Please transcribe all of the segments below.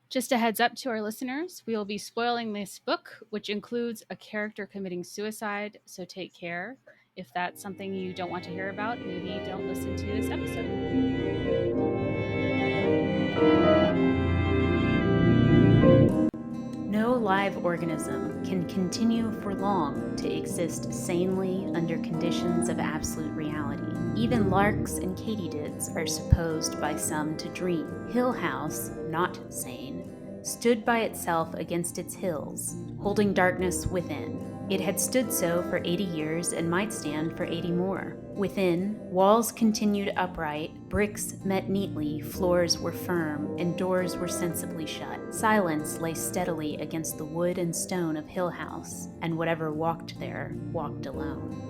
Just a heads up to our listeners, we will be spoiling this book, which includes a character committing suicide, so take care. If that's something you don't want to hear about, maybe don't listen to this episode. No live organism can continue for long to exist sanely under conditions of absolute reality. Even larks and katydids are supposed by some to dream. Hill House, not sane, stood by itself against its hills, holding darkness within. It had stood so for 80 years and might stand for 80 more. Within, walls continued upright, bricks met neatly, floors were firm, and doors were sensibly shut. Silence lay steadily against the wood and stone of Hill House, and whatever walked there walked alone.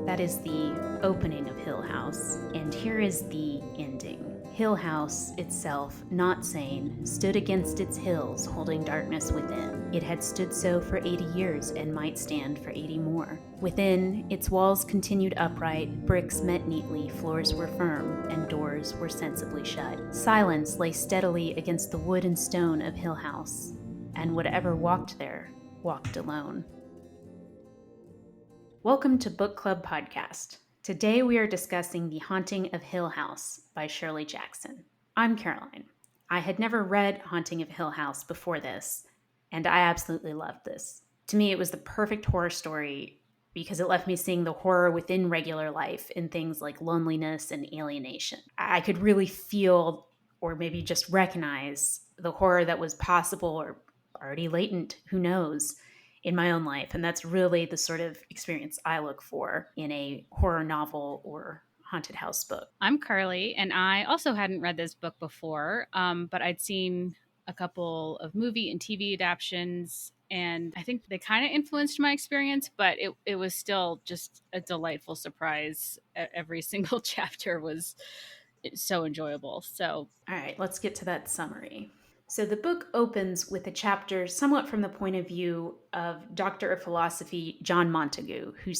That is the opening of Hill House, and here is the ending. Hill House itself, not sane, stood against its hills, holding darkness within. It had stood so for 80 years and might stand for 80 more. Within, its walls continued upright, bricks met neatly, floors were firm, and doors were sensibly shut. Silence lay steadily against the wood and stone of Hill House, and whatever walked there walked alone. Welcome to Book Club Podcast. Today we are discussing The Haunting of Hill House by Shirley Jackson. I'm Caroline. I had never read Haunting of Hill House before this, and I absolutely loved this. To me, it was the perfect horror story because it left me seeing the horror within regular life in things like loneliness and alienation. I could really feel, or maybe just recognize, the horror that was possible or already latent, who knows, in my own life. And that's really the sort of experience I look for in a horror novel or haunted house book. I'm Carly, and I also hadn't read this book before, but I'd seen a couple of movie and TV adaptions, and I think they kind of influenced my experience, but it was still just a delightful surprise. Every single chapter was so enjoyable. So, all right, let's get to that summary. So the book opens with a chapter somewhat from the point of view of Doctor of Philosophy John Montagu, who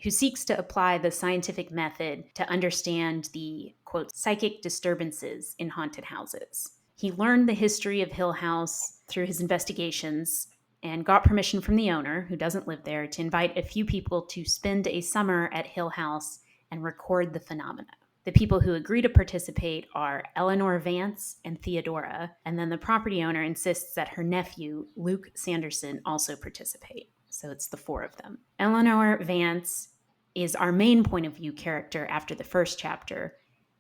seeks to apply the scientific method to understand the, quote, psychic disturbances in haunted houses. He learned the history of Hill House through his investigations and got permission from the owner, who doesn't live there, to invite a few people to spend a summer at Hill House and record the phenomena. The people who agree to participate are Eleanor Vance and Theodora, and then the property owner insists that her nephew, Luke Sanderson, also participate. So it's the four of them. Eleanor Vance is our main point of view character after the first chapter.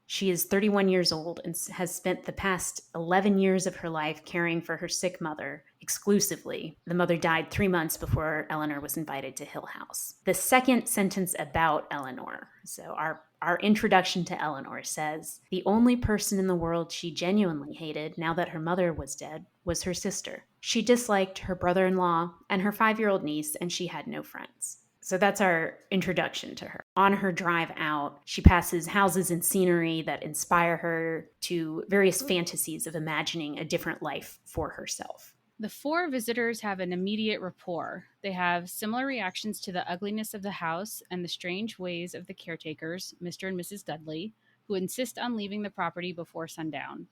She is 31 years old and has spent the past 11 years of her life caring for her sick mother exclusively. The mother died 3 months before Eleanor was invited to Hill House. The second sentence about Eleanor, so our introduction to Eleanor says, the only person in the world she genuinely hated, now that her mother was dead, was her sister. She disliked her brother-in-law and her 5-year-old niece, and she had no friends. So that's our introduction to her. On her drive out, she passes houses and scenery that inspire her to various fantasies of imagining a different life for herself. The four visitors have an immediate rapport. They have similar reactions to the ugliness of the house and the strange ways of the caretakers, Mr. and Mrs. Dudley, who insist on leaving the property before sundown.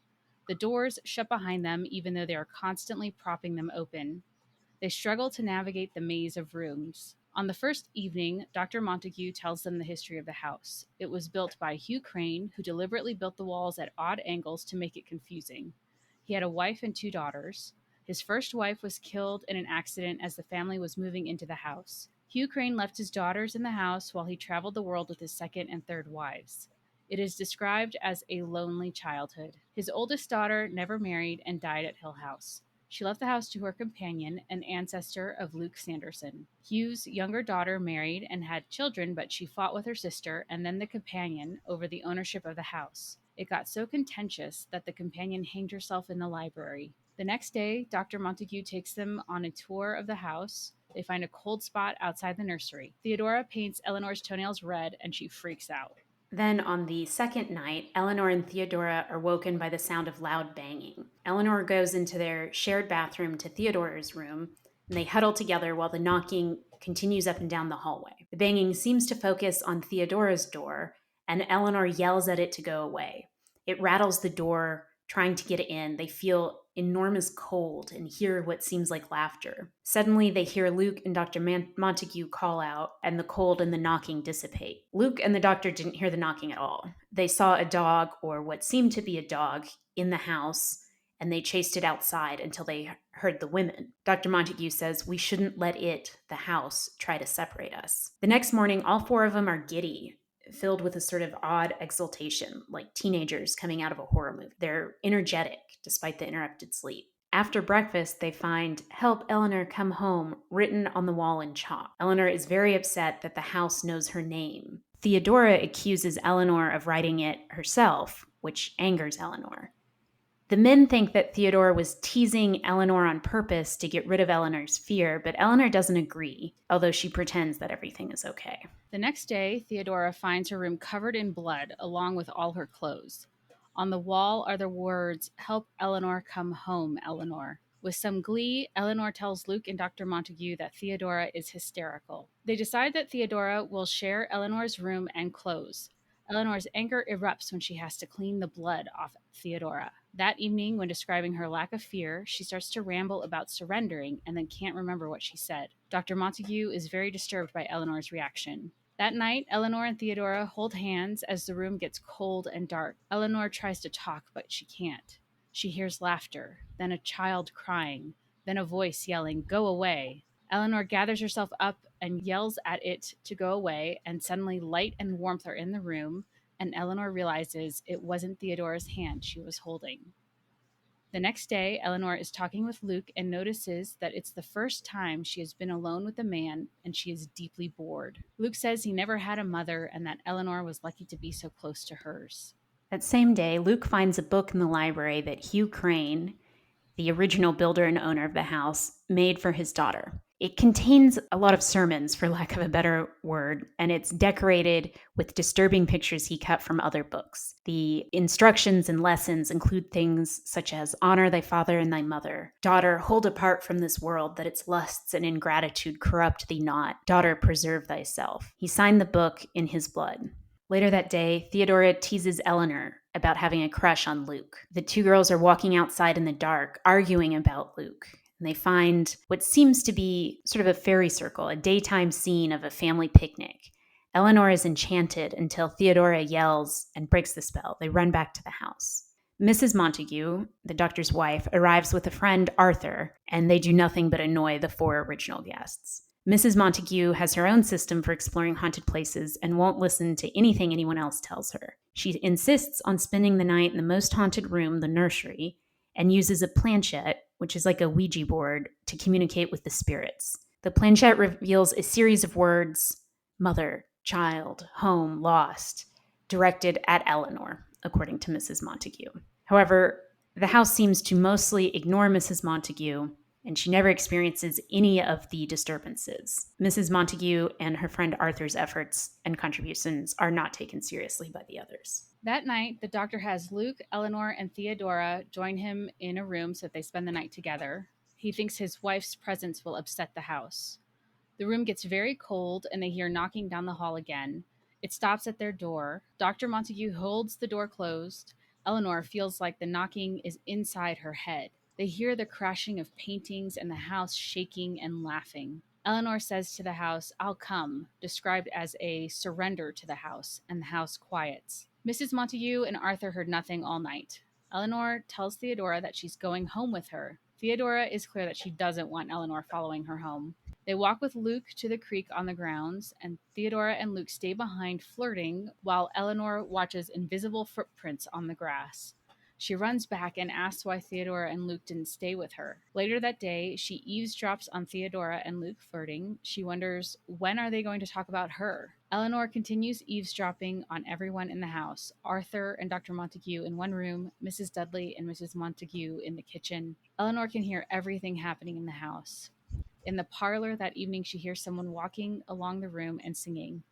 The doors shut behind them even though they are constantly propping them open. They struggle to navigate the maze of rooms. On the first evening, Dr. Montagu tells them the history of the house. It was built by Hugh Crane, who deliberately built the walls at odd angles to make it confusing. He had a wife and 2 daughters. His first wife was killed in an accident as the family was moving into the house. Hugh Crane left his daughters in the house while he traveled the world with his second and third wives. It is described as a lonely childhood. His oldest daughter never married and died at Hill House. She left the house to her companion, an ancestor of Luke Sanderson. Hugh's younger daughter married and had children, but she fought with her sister and then the companion over the ownership of the house. It got so contentious that the companion hanged herself in the library. The next day, Dr. Montagu takes them on a tour of the house. They find a cold spot outside the nursery. Theodora paints Eleanor's toenails red, and she freaks out. Then on the second night, Eleanor and Theodora are woken by the sound of loud banging. Eleanor goes into their shared bathroom to Theodora's room, and they huddle together while the knocking continues up and down the hallway. The banging seems to focus on Theodora's door, and Eleanor yells at it to go away. It rattles the door, Trying to get in, they feel enormous cold and hear what seems like laughter. Suddenly, they hear Luke and Dr. Montague call out, and the cold and the knocking dissipate. Luke and the doctor didn't hear the knocking at all. They saw a dog, or what seemed to be a dog, in the house, and they chased it outside until they heard the women. Dr. Montague says, "We shouldn't let it, the house, try to separate us." The next morning, all four of them are giddy, filled with a sort of odd exultation, like teenagers coming out of a horror movie. They're energetic despite the interrupted sleep. After breakfast, they find "Help Eleanor come home" written on the wall in chalk. Eleanor is very upset that the house knows her name. Theodora accuses Eleanor of writing it herself, which angers Eleanor. The men think that Theodora was teasing Eleanor on purpose to get rid of Eleanor's fear, but Eleanor doesn't agree, although she pretends that everything is okay. The next day, Theodora finds her room covered in blood, along with all her clothes. On the wall are the words, "Help Eleanor come home, Eleanor." With some glee, Eleanor tells Luke and Dr. Montague that Theodora is hysterical. They decide that Theodora will share Eleanor's room and clothes. Eleanor's anger erupts when she has to clean the blood off Theodora. That evening, when describing her lack of fear, she starts to ramble about surrendering and then can't remember what she said. Dr. Montague is very disturbed by Eleanor's reaction. That night, Eleanor and Theodora hold hands as the room gets cold and dark. Eleanor tries to talk, but she can't. She hears laughter, then a child crying, then a voice yelling, "Go away." Eleanor gathers herself up and yells at it to go away, and suddenly light and warmth are in the room, and Eleanor realizes it wasn't Theodora's hand she was holding. The next day, Eleanor is talking with Luke and notices that it's the first time she has been alone with a man, and she is deeply bored. Luke says he never had a mother and that Eleanor was lucky to be so close to hers. That same day, Luke finds a book in the library that Hugh Crane, the original builder and owner of the house, made for his daughter. It contains a lot of sermons, for lack of a better word, and it's decorated with disturbing pictures he cut from other books. The instructions and lessons include things such as "Honor thy father and thy mother. Daughter, hold apart from this world, that its lusts and ingratitude corrupt thee not. Daughter, preserve thyself." He signed the book in his blood. Later that day, Theodora teases Eleanor about having a crush on Luke. The two girls are walking outside in the dark, arguing about Luke. And they find what seems to be sort of a fairy circle, a daytime scene of a family picnic. Eleanor is enchanted until Theodora yells and breaks the spell. They run back to the house. Mrs. Montague, the doctor's wife, arrives with a friend, Arthur, and they do nothing but annoy the four original guests. Mrs. Montague has her own system for exploring haunted places and won't listen to anything anyone else tells her. She insists on spending the night in the most haunted room, the nursery, and uses a planchette, which is like a Ouija board, to communicate with the spirits. The planchette reveals a series of words: mother, child, home, lost, directed at Eleanor, according to Mrs. Montague. However, the house seems to mostly ignore Mrs. Montague, and she never experiences any of the disturbances. Mrs. Montague and her friend Arthur's efforts and contributions are not taken seriously by the others. That night, the doctor has Luke, Eleanor, and Theodora join him in a room so that they spend the night together. He thinks his wife's presence will upset the house. The room gets very cold, and they hear knocking down the hall again. It stops at their door. Dr. Montague holds the door closed. Eleanor feels like the knocking is inside her head. They hear the crashing of paintings and the house shaking and laughing. Eleanor says to the house, "I'll come," described as a surrender to the house, and the house quiets. Mrs. Montague and Arthur heard nothing all night. Eleanor tells Theodora that she's going home with her. Theodora is clear that she doesn't want Eleanor following her home. They walk with Luke to the creek on the grounds, and Theodora and Luke stay behind flirting while Eleanor watches invisible footprints on the grass. She runs back and asks why Theodora and Luke didn't stay with her. Later that day, she eavesdrops on Theodora and Luke flirting. She wonders, when are they going to talk about her? Eleanor continues eavesdropping on everyone in the house. Arthur and Dr. Montague in one room, Mrs. Dudley and Mrs. Montague in the kitchen. Eleanor can hear everything happening in the house. In the parlor that evening, she hears someone walking along the room and singing.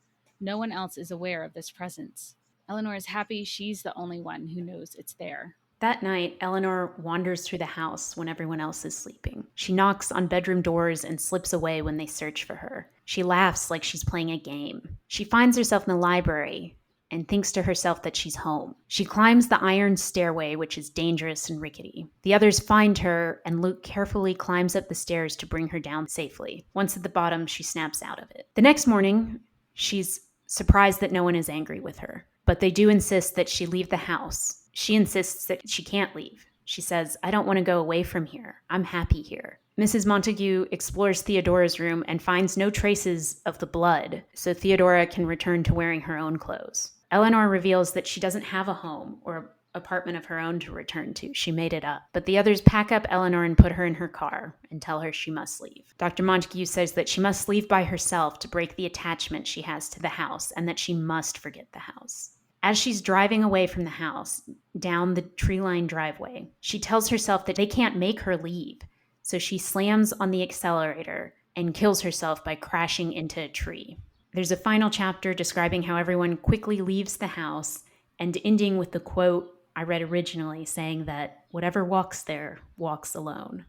No one else is aware of this presence. Eleanor is happy she's the only one who knows it's there. That night, Eleanor wanders through the house when everyone else is sleeping. She knocks on bedroom doors and slips away when they search for her. She laughs like she's playing a game. She finds herself in the library, and thinks to herself that she's home. She climbs the iron stairway, which is dangerous and rickety. The others find her, and Luke carefully climbs up the stairs to bring her down safely. Once at the bottom, she snaps out of it. The next morning, she's surprised that no one is angry with her, but they do insist that she leave the house. She insists that she can't leave. She says, "I don't want to go away from here. I'm happy here." Mrs. Montague explores Theodora's room and finds no traces of the blood, so Theodora can return to wearing her own clothes. Eleanor reveals that she doesn't have a home or apartment of her own to return to. She made it up. But the others pack up Eleanor and put her in her car and tell her she must leave. Dr. Montague says that she must leave by herself to break the attachment she has to the house, and that she must forget the house. As she's driving away from the house, down the tree-lined driveway, she tells herself that they can't make her leave. So she slams on the accelerator and kills herself by crashing into a tree. There's a final chapter describing how everyone quickly leaves the house and ending with the quote I read originally saying that whatever walks there walks alone.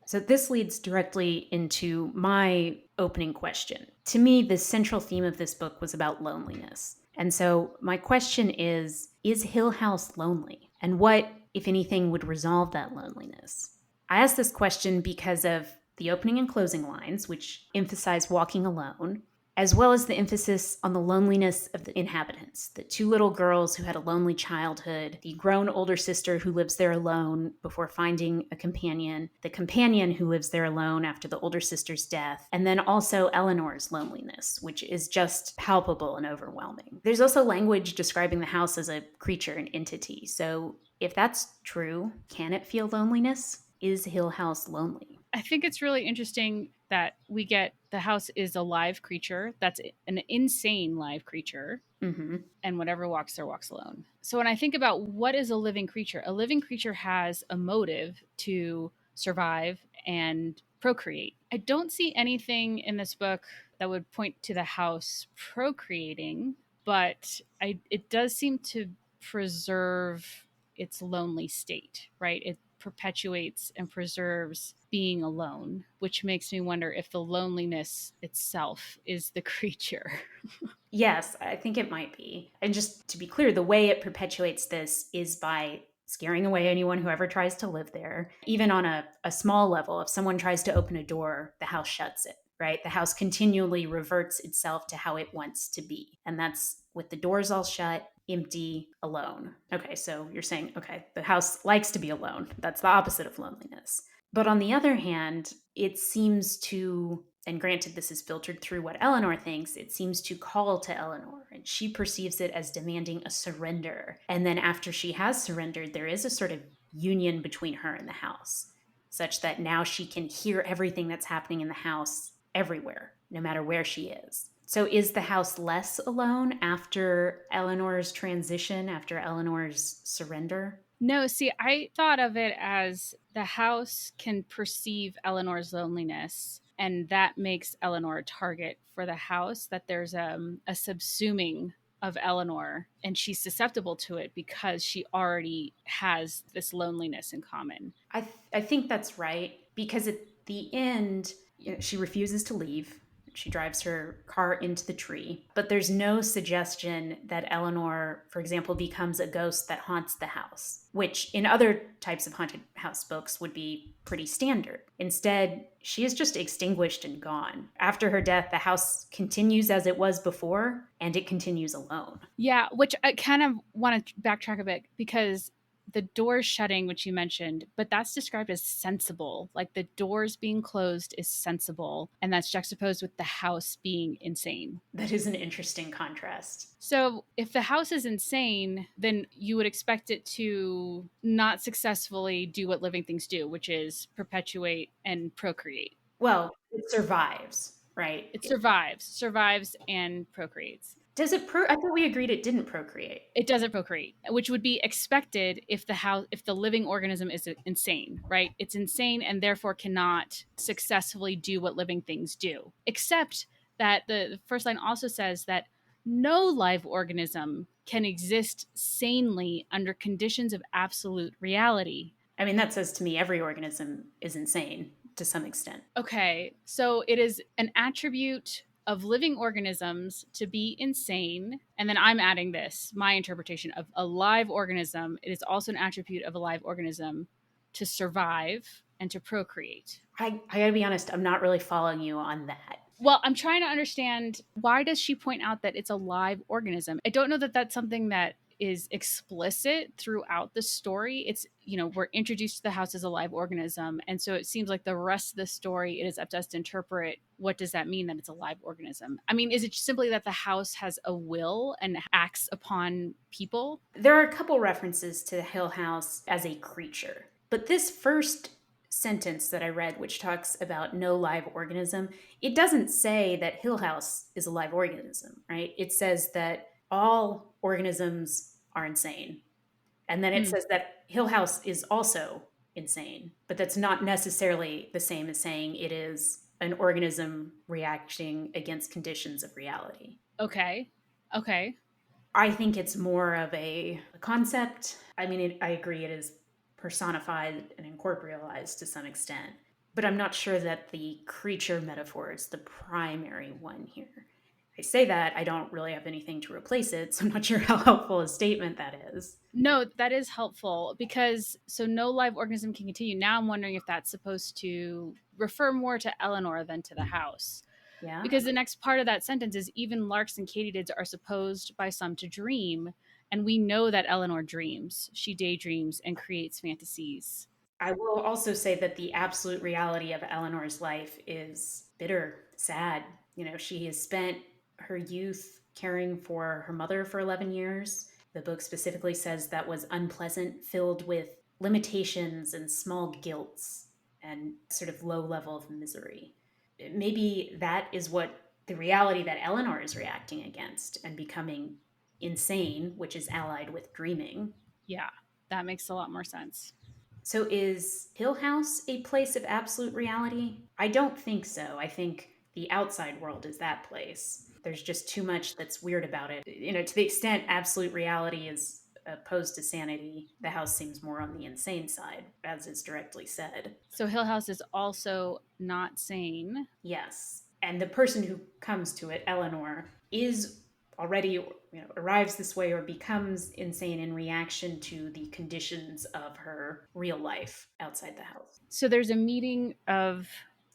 So this leads directly into my opening question. To me, the central theme of this book was about loneliness. And so my question is Hill House lonely? And what, if anything, would resolve that loneliness? I ask this question because of the opening and closing lines, which emphasize walking alone, as well as the emphasis on the loneliness of the inhabitants, the two little girls who had a lonely childhood, the grown older sister who lives there alone before finding a companion, the companion who lives there alone after the older sister's death, and then also Eleanor's loneliness, which is just palpable and overwhelming. There's also language describing the house as a creature, an entity. So if that's true, can it feel loneliness? Is Hill House lonely? I think it's really interesting that we get the house is a live creature. That's an insane live creature. Mm-hmm. And whatever walks there walks alone. So when I think about what is a living creature has a motive to survive and procreate. I don't see anything in this book that would point to the house procreating, but it does seem to preserve its lonely state, right? It perpetuates and preserves being alone, which makes me wonder if the loneliness itself is the creature. Yes, I think it might be. And just to be clear, the way it perpetuates this is by scaring away anyone who ever tries to live there. Even on a small level, if someone tries to open a door, the house shuts it, right? The house continually reverts itself to how it wants to be. And that's with the doors all shut, empty, alone. Okay, so you're saying, okay, the house likes to be alone. That's the opposite of loneliness. But on the other hand, it seems to, and granted this is filtered through what Eleanor thinks, it seems to call to Eleanor, and she perceives it as demanding a surrender. And then after she has surrendered, there is a sort of union between her and the house, such that now she can hear everything that's happening in the house everywhere, no matter where she is. So is the house less alone after Eleanor's transition, after Eleanor's surrender? No, see, I thought of it as the house can perceive Eleanor's loneliness, and that makes Eleanor a target for the house, that there's a subsuming of Eleanor, and she's susceptible to it because she already has this loneliness in common. I think that's right, because at the end, she refuses to leave. She drives her car into the tree, but there's no suggestion that Eleanor, for example, becomes a ghost that haunts the house, which in other types of haunted house books would be pretty standard. Instead, she is just extinguished and gone. After her death, the house continues as it was before, and it continues alone. Yeah, which I kind of want to backtrack a bit because the doors shutting, which you mentioned, but that's described as sensible. Like the doors being closed is sensible, and that's juxtaposed with the house being insane. That is an interesting contrast. So if the house is insane, then you would expect it to not successfully do what living things do, which is perpetuate and procreate. Well, it survives, right? It survives and procreates. Does it I thought we agreed it didn't procreate. It doesn't procreate, which would be expected if the living organism is insane, right? It's insane and therefore cannot successfully do what living things do. Except that the first line also says that no live organism can exist sanely under conditions of absolute reality. I mean, that says to me every organism is insane to some extent. Okay, so it is an attribute of living organisms to be insane. And then I'm adding this, my interpretation of a live organism. It is also an attribute of a live organism to survive and to procreate. I gotta be honest, I'm not really following you on that. Well, I'm trying to understand, why does she point out that it's a live organism? I don't know that that's something that is explicit throughout the story. It's, we're introduced to the house as a live organism. And so it seems like the rest of the story, it is up to us to interpret, what does that mean that it's a live organism? I mean, is it simply that the house has a will and acts upon people? There are a couple references to the Hill House as a creature, but this first sentence that I read, which talks about no live organism, it doesn't say that Hill House is a live organism, right? It says that all organisms are insane. And then it Hmm. says that Hill House is also insane, but that's not necessarily the same as saying it is an organism reacting against conditions of reality. Okay. Okay. I think it's more of a concept. I mean, I agree it is personified and incorporealized to some extent, but I'm not sure that the creature metaphor is the primary one here. I say that, I don't really have anything to replace it, so I'm not sure how helpful a statement that is. No, that is helpful, because so no live organism can continue. Now I'm wondering if that's supposed to refer more to Eleanor than to the house. Yeah. Because the next part of that sentence is, even larks and katydids are supposed by some to dream. And we know that Eleanor dreams. She daydreams and creates fantasies. I will also say that the absolute reality of Eleanor's life is bitter, sad. She has spent her youth caring for her mother for 11 years. The book specifically says that was unpleasant, filled with limitations and small guilts and sort of low level of misery. Maybe that is what the reality that Eleanor is reacting against and becoming insane, which is allied with dreaming. Yeah, that makes a lot more sense. So is Hill House a place of absolute reality? I don't think so. I think the outside world is that place. There's just too much that's weird about it. To the extent absolute reality is opposed to sanity, the house seems more on the insane side, as is directly said. So Hill House is also not sane. Yes. And the person who comes to it, Eleanor, is already arrives this way or becomes insane in reaction to the conditions of her real life outside the house. So there's a meeting of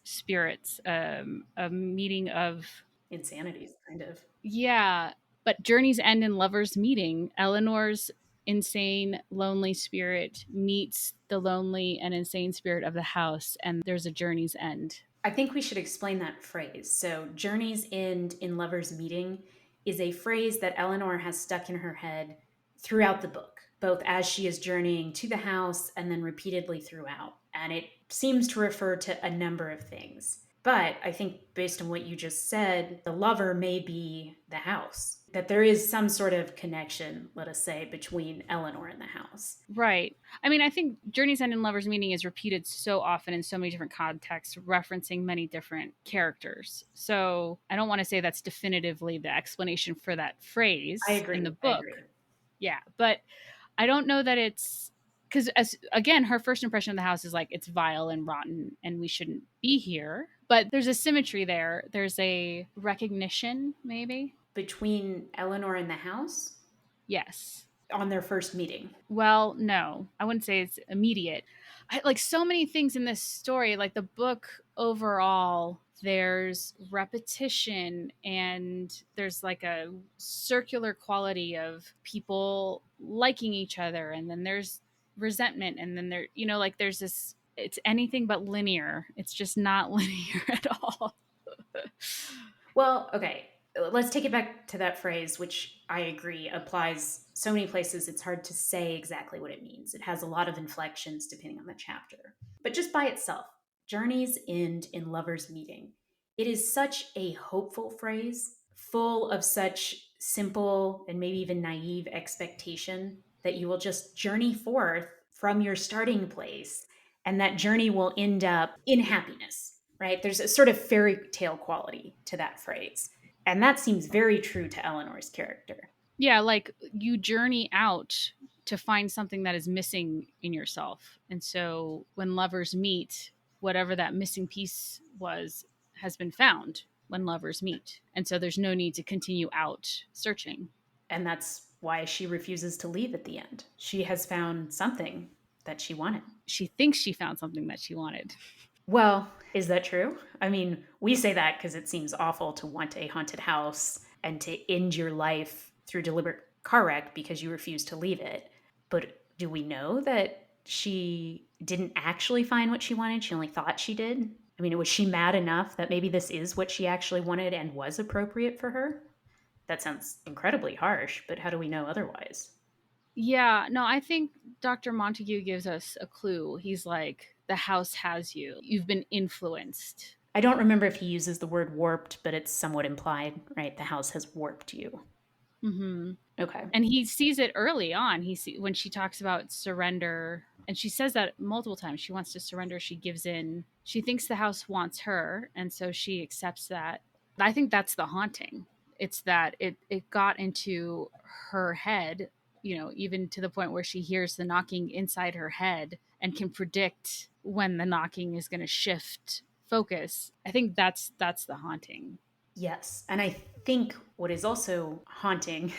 spirits, a meeting of, Insanities, kind of. yeah, but journeys end in lovers meeting. Eleanor's insane, lonely spirit meets the lonely and insane spirit of the house, and there's a journey's end. I think we should explain that phrase. So, journeys end in lovers meeting is a phrase that Eleanor has stuck in her head throughout the book, both as she is journeying to the house and then repeatedly throughout. And it seems to refer to a number of things. But I think, based on what you just said, the lover may be the house. That there is some sort of connection, let us say, between Eleanor and the house. Right. I mean, I think Journey's End and Lover's Meeting is repeated so often in so many different contexts, referencing many different characters. So I don't want to say that's definitively the explanation for that phrase I agree. in the I book. agree. Yeah. But I don't know that it's because, as again, her first impression of the house is like it's vile and rotten and we shouldn't be here. But there's a symmetry there. There's a recognition, maybe. Between Eleanor and the house Yes. on their first meeting. Well, no, I wouldn't say it's immediate. Like so many things in this story, like the book overall, there's repetition and there's like a circular quality of people liking each other. And then there's resentment. And then like there's this, it's anything but linear. It's just not linear at all. Well, okay. Let's take it back to that phrase, which I agree applies so many places, it's hard to say exactly what it means. It has a lot of inflections depending on the chapter. But just by itself, journeys end in lovers meeting. It is such a hopeful phrase, full of such simple and maybe even naive expectation that you will just journey forth from your starting place and that journey will end up in happiness, right? There's a sort of fairy tale quality to that phrase. And that seems very true to Eleanor's character. Yeah, like you journey out to find something that is missing in yourself. And so when lovers meet, whatever that missing piece was has been found. when lovers meet. And so there's no need to continue out searching. And that's why she refuses to leave at the end. She has found something that she wanted. She thinks she found something that she wanted. Well, is that true? I mean, we say that because it seems awful to want a haunted house and to end your life through deliberate car wreck because you refuse to leave it. But do we know that she didn't actually find what she wanted? She only thought she did? I mean, was she mad enough that maybe this is what she actually wanted and was appropriate for her? That sounds incredibly harsh, but how do we know otherwise? Yeah, no, I think Dr. Montague gives us a clue. He's like, the house has you. You've been influenced. I don't remember if he uses the word warped, but it's somewhat implied, right? The house has warped you. Mm-hmm. Okay. And he sees it early on. When she talks about surrender, and she says that multiple times. She wants to surrender. She gives in. She thinks the house wants her, and so she accepts that. I think that's the haunting. It's that it got into her head, even to the point where she hears the knocking inside her head and can predict when the knocking is going to shift focus. I think that's the haunting. Yes. And I think what is also haunting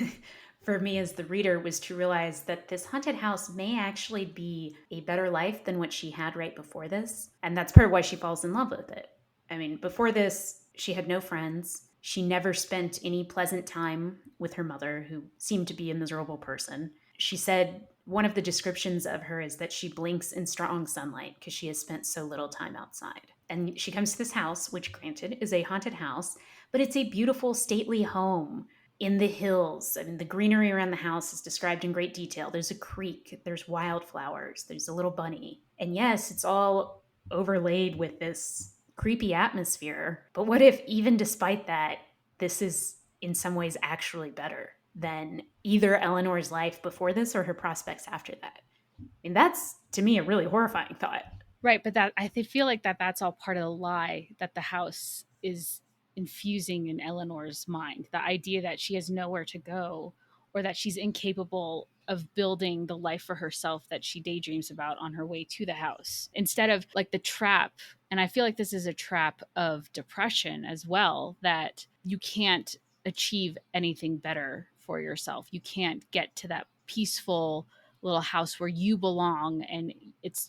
for me as the reader was to realize that this haunted house may actually be a better life than what she had right before this. And that's part of why she falls in love with it. I mean, before this, she had no friends. She never spent any pleasant time with her mother, who seemed to be a miserable person. She said one of the descriptions of her is that she blinks in strong sunlight because she has spent so little time outside. And she comes to this house, which granted is a haunted house, but it's a beautiful, stately home in the hills. I mean, the greenery around the house is described in great detail. There's a creek, there's wildflowers, there's a little bunny. And yes, it's all overlaid with this creepy atmosphere. But what if, even despite that, this is in some ways actually better than either Eleanor's life before this or her prospects after that? I mean, that's to me a really horrifying thought. Right, but that I feel like that's all part of the lie that the house is infusing in Eleanor's mind. The idea that she has nowhere to go, or that she's incapable of building the life for herself that she daydreams about on her way to the house. Instead of like the trap, and I feel like this is a trap of depression as well, that you can't achieve anything better for yourself. You can't get to that peaceful little house where you belong and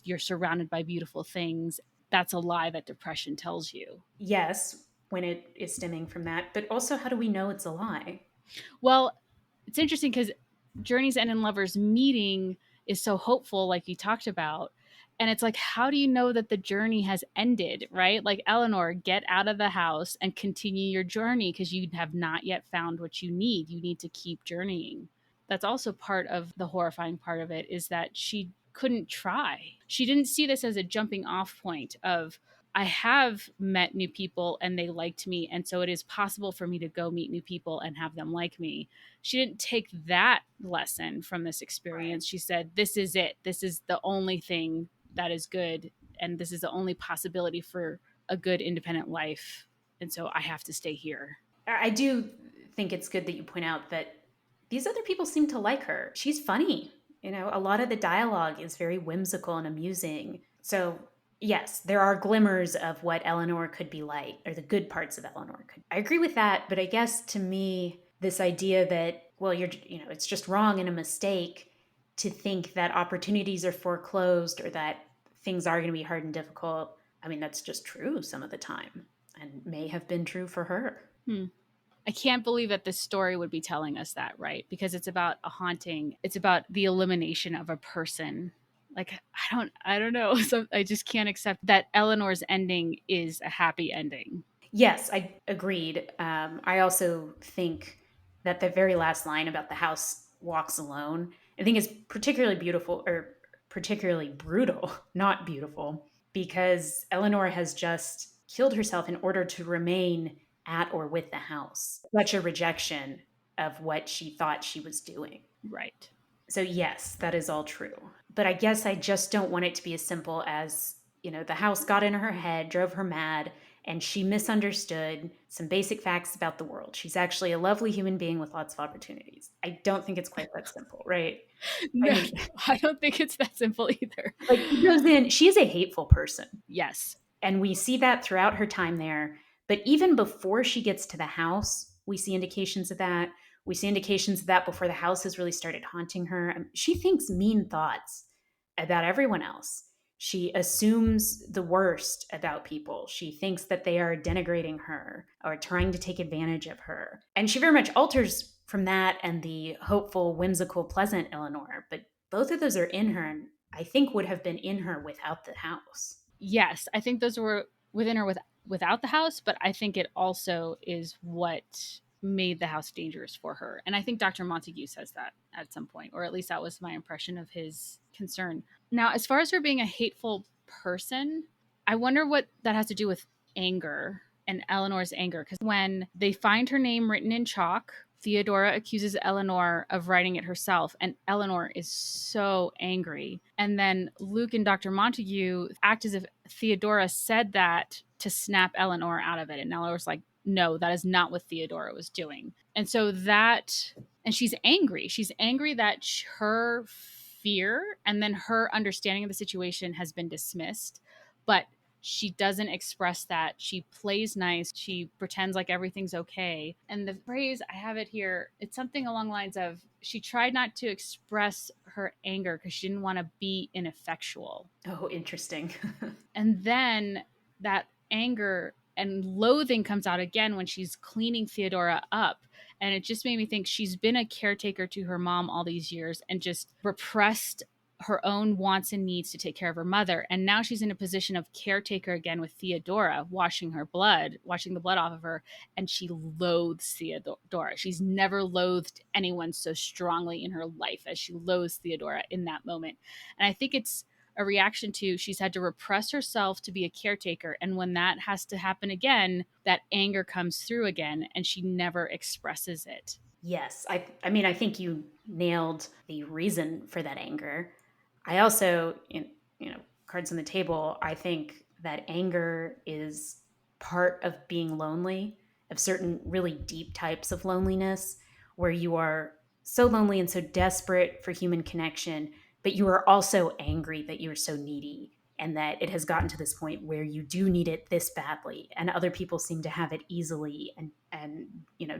you're surrounded by beautiful things. That's a lie that depression tells you. Yes, when it is stemming from that, but also how do we know it's a lie? Well, it's interesting because Journey's End and Lovers meeting is so hopeful, like you talked about. And it's like, how do you know that the journey has ended, right? Like, Eleanor, get out of the house and continue your journey because you have not yet found what you need. You need to keep journeying. That's also part of the horrifying part of it, is that she couldn't try. She didn't see this as a jumping off point of, I have met new people and they liked me. And so it is possible for me to go meet new people and have them like me. She didn't take that lesson from this experience. She said, this is it. This is the only thing that is good. And this is the only possibility for a good independent life. And so I have to stay here. I do think it's good that you point out that these other people seem to like her. She's funny. A lot of the dialogue is very whimsical and amusing. So yes, there are glimmers of what Eleanor could be like, or the good parts of Eleanor could. I agree with that, but I guess to me, this idea that, well, it's just wrong and a mistake to think that opportunities are foreclosed or that things are going to be hard and difficult. I mean, that's just true some of the time and may have been true for her. I can't believe that this story would be telling us that, right? Because it's about a haunting. It's about the elimination of a person. Like, I don't know. So I just can't accept that Eleanor's ending is a happy ending. Yes, I agreed. I also think that the very last line about the house walks alone, I think is particularly beautiful, or particularly brutal, not beautiful, because Eleanor has just killed herself in order to remain at or with the house. Such a rejection of what she thought she was doing. Right. So yes, that is all true. But I guess I just don't want it to be as simple as, the house got in her head, drove her mad, and she misunderstood some basic facts about the world. She's actually a lovely human being with lots of opportunities. I don't think it's quite that simple, right? No, I don't think it's that simple either. Like, she goes in, she is a hateful person. Yes. And we see that throughout her time there. But even before she gets to the house, we see indications of that. We see indications of that before the house has really started haunting her. She thinks mean thoughts about everyone else. She assumes the worst about people. She thinks that they are denigrating her or trying to take advantage of her. And she very much alters from that and the hopeful, whimsical, pleasant Eleanor. But both of those are in her, and I think would have been in her without the house. Yes, I think those were within her without the house, but I think it also is what made the house dangerous for her. And I think Dr. Montague says that at some point, or at least that was my impression of his concern. Now, as far as her being a hateful person, I wonder what that has to do with anger and Eleanor's anger. Because when they find her name written in chalk, Theodora accuses Eleanor of writing it herself, and Eleanor is so angry. And then Luke and Dr. Montague act as if Theodora said that to snap Eleanor out of it. And Eleanor's like, no, that is not what Theodora was doing. And so that, and she's angry. She's angry that her fear and then her understanding of the situation has been dismissed. But she doesn't express that. She plays nice. She pretends like everything's okay. And the phrase, I have it here, it's something along the lines of she tried not to express her anger because she didn't want to be ineffectual. Oh, interesting. And then that anger and loathing comes out again when she's cleaning Theodora up. And it just made me think she's been a caretaker to her mom all these years and just repressed her own wants and needs to take care of her mother. And now she's in a position of caretaker again with Theodora, washing the blood off of her. And she loathes Theodora. She's never loathed anyone so strongly in her life as she loathes Theodora in that moment. And I think it's a reaction to she's had to repress herself to be a caretaker. And when that has to happen again, that anger comes through again and she never expresses it. Yes. I mean, I think you nailed the reason for that anger. I also, cards on the table, I think that anger is part of being lonely, of certain really deep types of loneliness, where you are so lonely and so desperate for human connection, but you are also angry that you are so needy and that it has gotten to this point where you do need it this badly and other people seem to have it easily and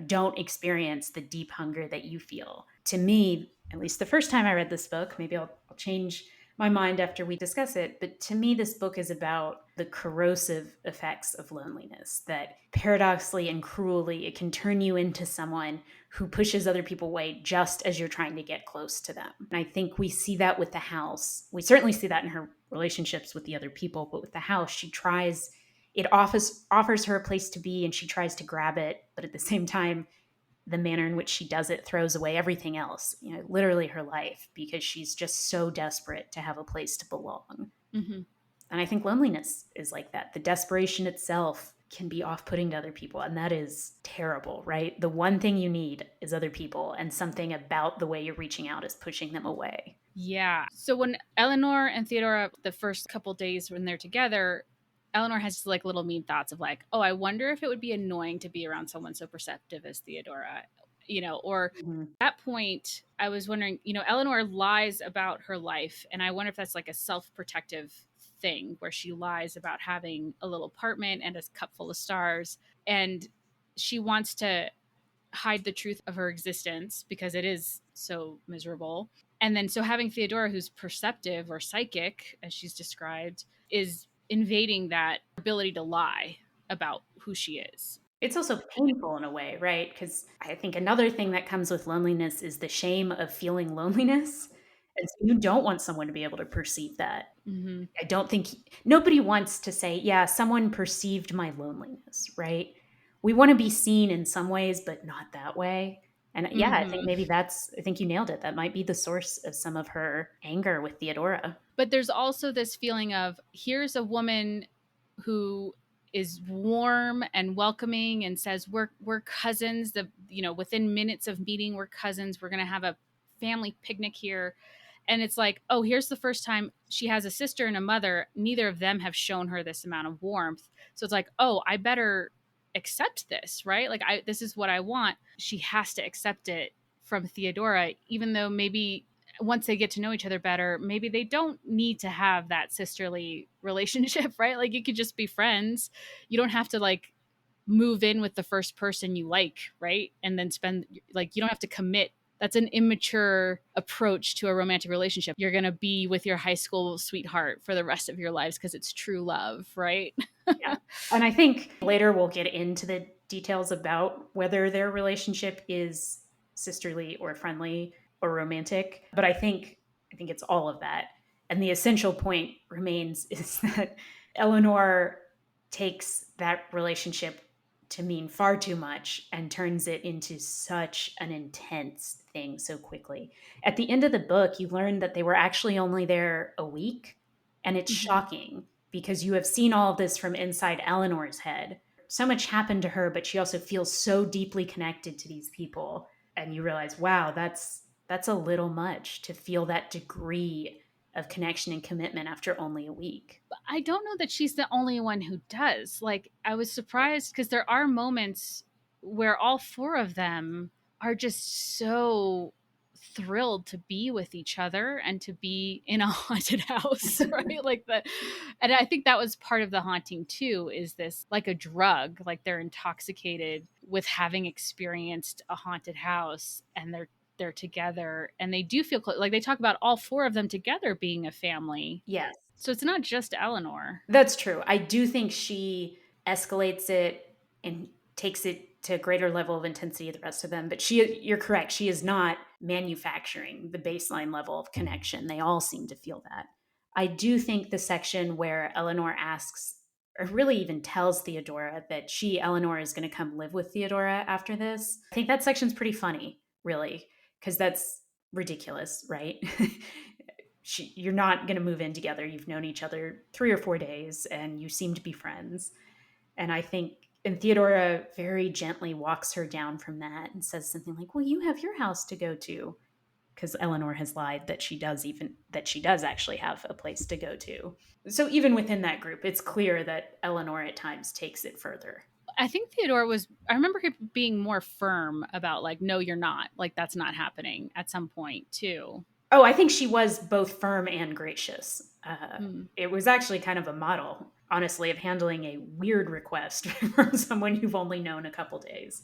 don't experience the deep hunger that you feel. To me, at least the first time I read this book, maybe I'll change my mind after we discuss it, but to me, this book is about the corrosive effects of loneliness, that paradoxically and cruelly, it can turn you into someone who pushes other people away just as you're trying to get close to them. And I think we see that with the house. We certainly see that in her relationships with the other people, but with the house, it offers her a place to be and she tries to grab it, but at the same time, the manner in which she does it throws away everything else, literally her life, because she's just so desperate to have a place to belong. Mm-hmm. And I think loneliness is like that. The desperation itself can be off-putting to other people, and that is terrible, right? The one thing you need is other people, and something about the way you're reaching out is pushing them away. Yeah. So when Eleanor and Theodora, the first couple days when they're together, Eleanor has like little mean thoughts of like, oh, I wonder if it would be annoying to be around someone so perceptive as Theodora, or Mm-hmm. at that point, I was wondering, Eleanor lies about her life. And I wonder if that's like a self-protective thing where she lies about having a little apartment and a cup full of stars. And she wants to hide the truth of her existence because it is so miserable. And then so having Theodora, who's perceptive or psychic, as she's described, is invading that ability to lie about who she is. It's also painful in a way, right? Because I think another thing that comes with loneliness is the shame of feeling loneliness. And so you don't want someone to be able to perceive that. Mm-hmm. I don't think nobody wants to say, yeah, someone perceived my loneliness, right? We want to be seen in some ways, but not that way. And yeah, I think Mm-hmm. I think you nailed it. That might be the source of some of her anger with Theodora. But there's also this feeling of here's a woman who is warm and welcoming and says we're cousins. Within minutes of meeting, we're cousins. We're gonna have a family picnic here. And it's like, oh, here's the first time she has a sister and a mother. Neither of them have shown her this amount of warmth. So it's like, oh, I better accept this, right? Like this is what I want. She has to accept it from Theodora, even though maybe once they get to know each other better, maybe they don't need to have that sisterly relationship, right? Like you could just be friends. You don't have to like move in with the first person you like, right? And then spend, like, you don't have to commit. That's an immature approach to a romantic relationship. You're going to be with your high school sweetheart for the rest of your lives because it's true love, right? Yeah. And I think later we'll get into the details about whether their relationship is sisterly or friendly or romantic, but I think it's all of that. And the essential point remains is that Eleanor takes that relationship to mean far too much and turns it into such an intense thing so quickly. At the end of the book, you learn that they were actually only there a week, and it's Mm-hmm. shocking because you have seen all of this from inside Eleanor's head. So much happened to her, but she also feels so deeply connected to these people. And you realize, wow, that's a little much to feel that degree of connection and commitment after only a week. I don't know that she's the only one who does. Like, I was surprised because there are moments where all four of them are just so thrilled to be with each other and to be in a haunted house, right? Like the and I think that was part of the haunting too, is this like a drug, like they're intoxicated with having experienced a haunted house, and they're together and they do feel like they talk about all four of them together being a family. Yes, So it's not just Eleanor. that's true. I do think she escalates it and takes it to a greater level of intensity of the rest of them. But you're correct. She is not manufacturing the baseline level of connection. They all seem to feel that. I do think the section where Eleanor asks, or really even tells Theodora that Eleanor, is going to come live with Theodora after this. I think that section's pretty funny, really, because that's ridiculous, right? You're not going to move in together. You've known each other 3 or 4 days and you seem to be friends. And I think, and Theodora very gently walks her down from that and says something like, well, you have your house to go to. Because Eleanor has lied that she does actually have a place to go to. So even within that group, it's clear that Eleanor at times takes it further. I think Theodore was, I remember her being more firm about, like, no, you're not. Like, that's not happening at some point, too. Oh, I think she was both firm and gracious. Mm. It was actually kind of a model, honestly, of handling a weird request from someone you've only known a couple days.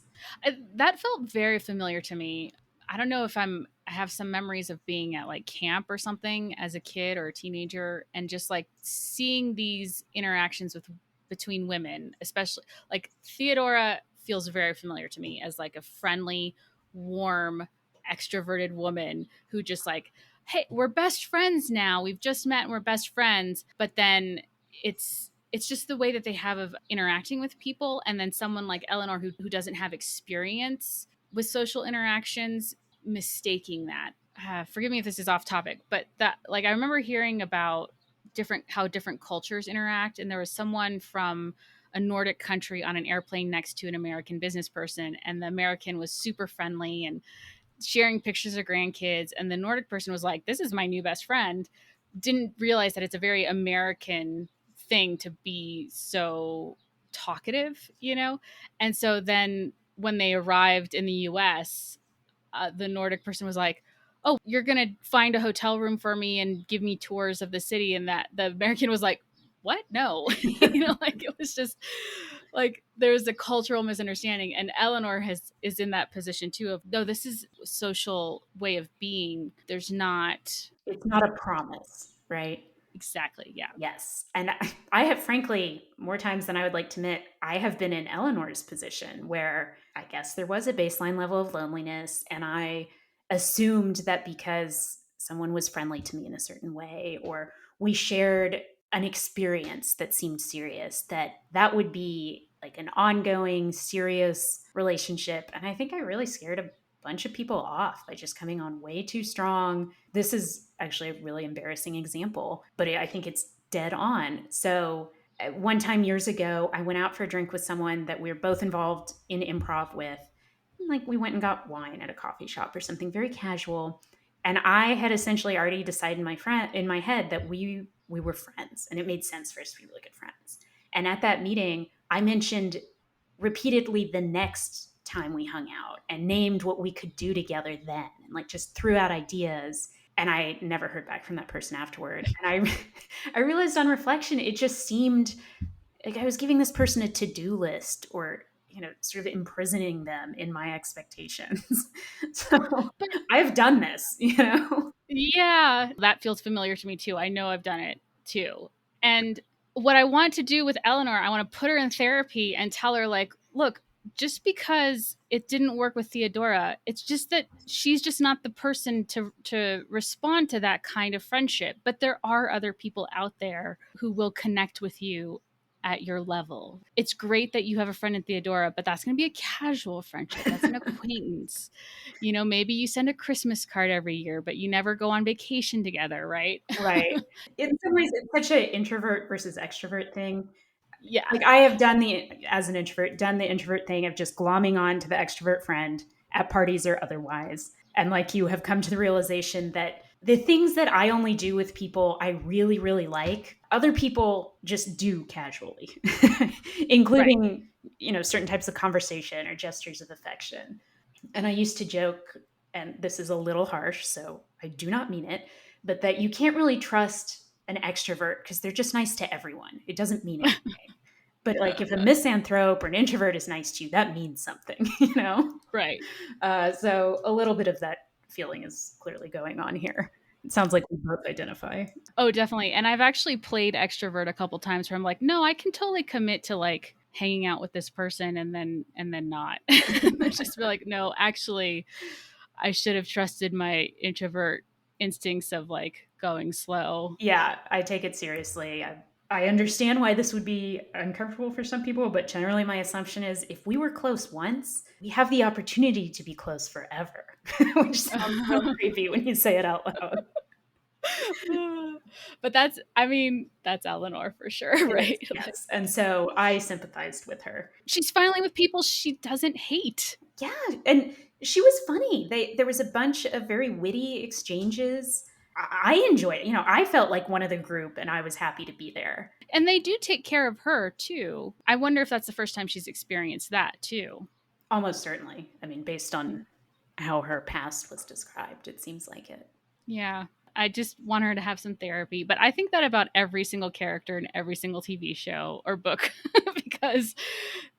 That felt very familiar to me. I don't know if I have some memories of being at like camp or something as a kid or a teenager and just like seeing these interactions with between women, especially like Theodora feels very familiar to me as like a friendly, warm, extroverted woman who just like, hey, we're best friends now. We've just met and we're best friends. But then it's just the way that they have of interacting with people, and then someone like Eleanor who doesn't have experience with social interactions mistaking that. Forgive me if this is off topic, but that, like, I remember hearing about different cultures interact, and there was someone from a Nordic country on an airplane next to an American business person, and the American was super friendly and sharing pictures of grandkids, and the Nordic person was like, this is my new best friend. Didn't realize that it's a very American thing to be so talkative, you know? And so then when they arrived in the US, the Nordic person was like, oh, you're going to find a hotel room for me and give me tours of the city. And that the American was like, what? No. Like it was just like there's a cultural misunderstanding. And Eleanor is in that position too of, no, this is a social way of being. There's not. It's not a promise, right? Exactly. Yeah. Yes. And I have, frankly, more times than I would like to admit, I have been in Eleanor's position where I guess there was a baseline level of loneliness. And I assumed that because someone was friendly to me in a certain way, or we shared an experience that seemed serious, that would be like an ongoing, serious relationship. And I think I really scared a bunch of people off by just coming on way too strong. This is actually a really embarrassing example, but I think it's dead on. So one time years ago, I went out for a drink with someone that we were both involved in improv with. Like we went and got wine at a coffee shop or something very casual. And I had essentially already decided in my head that we were friends, and it made sense for us to be really good friends. And at that meeting, I mentioned repeatedly the next time we hung out and named what we could do together then, and like just threw out ideas. And I never heard back from that person afterward. And I realized on reflection, it just seemed like I was giving this person a to-do list or sort of imprisoning them in my expectations. So But I've done this. yeah, that feels familiar to me too. I know I've done it too. And what I want to do with Eleanor, I want to put her in therapy and tell her, like, look, just because it didn't work with Theodora, it's just that she's just not the person to respond to that kind of friendship. But there are other people out there who will connect with you at your level. It's great that you have a friend in Theodora, but that's going to be a casual friendship. That's an acquaintance. Maybe you send a Christmas card every year, but you never go on vacation together, right? Right. In some ways, it's such an introvert versus extrovert thing. Yeah. Like I have as an introvert, done the introvert thing of just glomming on to the extrovert friend at parties or otherwise. And like you have come to the realization that the things that I only do with people I really, really like, other people just do casually, Right. including, certain types of conversation or gestures of affection. And I used to joke, and this is a little harsh, so I do not mean it, but that you can't really trust an extrovert because they're just nice to everyone. It doesn't mean anything. But like if a misanthrope or an introvert is nice to you, that means something, you know? Right. So a little bit of that feeling is clearly going on here. It sounds like we both identify. Oh, definitely. And I've actually played extrovert a couple times where I'm like, no, I can totally commit to like hanging out with this person and then not. Just be like, no, actually, I should have trusted my introvert instincts of like going slow. Yeah, I take it seriously. I understand why this would be uncomfortable for some people, but generally my assumption is if we were close once, we have the opportunity to be close forever, which sounds real creepy when you say it out loud. But that's Eleanor for sure, It is, right? Like, yes. And so I sympathized with her. she's finally with people she doesn't hate. Yeah, and she was funny. There was a bunch of very witty exchanges. I enjoyed it. I felt like one of the group and I was happy to be there. And they do take care of her too. I wonder if that's the first time she's experienced that too. Almost certainly. I mean, based on how her past was described, it seems like it. Yeah. I just want her to have some therapy. But I think that about every single character in every single TV show or book because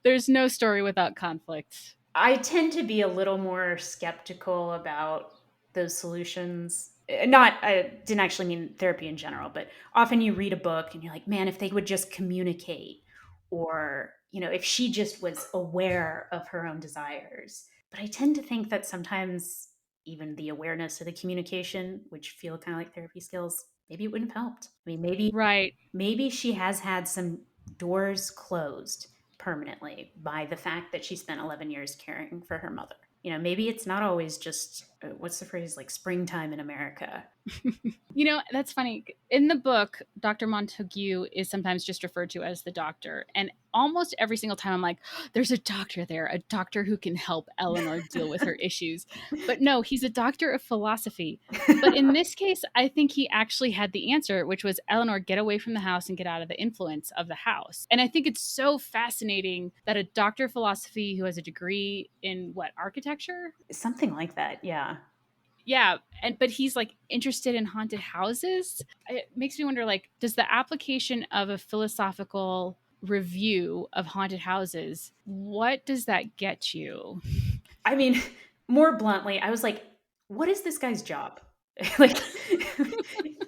there's no story without conflict. I tend to be a little more skeptical about those solutions. Not, I didn't actually mean therapy in general, but often you read a book and you're like, man, if they would just communicate, or, if she just was aware of her own desires. But I tend to think that sometimes even the awareness of the communication, which feel kind of like therapy skills, maybe it wouldn't have helped. I mean, Right. maybe she has had some doors closed permanently by the fact that she spent 11 years caring for her mother. Maybe it's not always just what's the phrase, like springtime in America. That's funny. In the book, Dr. Montague is sometimes just referred to as the doctor. And almost every single time I'm like, there's a doctor there, a doctor who can help Eleanor deal with her issues. But no, he's a doctor of philosophy. But in this case, I think he actually had the answer, which was Eleanor, get away from the house and get out of the influence of the house. And I think it's so fascinating that a doctor of philosophy who has a degree in what, architecture? Something like that, yeah. Yeah, but he's like interested in haunted houses. It makes me wonder, like, does the application of a philosophical review of haunted houses, what does that get you? I mean, more bluntly, I was like, what is this guy's job? Like,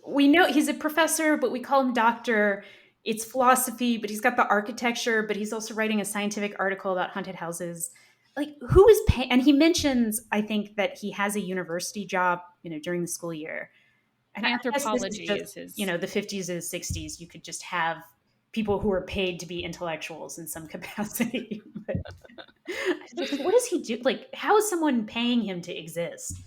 we know he's a professor, but we call him doctor. It's philosophy, but he's got the architecture, but he's also writing a scientific article about haunted houses. Like, who is paying? And he mentions, I think, that he has a university job, during the school year. And I guess this is Anthropology just, is his. the 50s and 60s. You could just have people who are paid to be intellectuals in some capacity. But what does he do? Like, how is someone paying him to exist?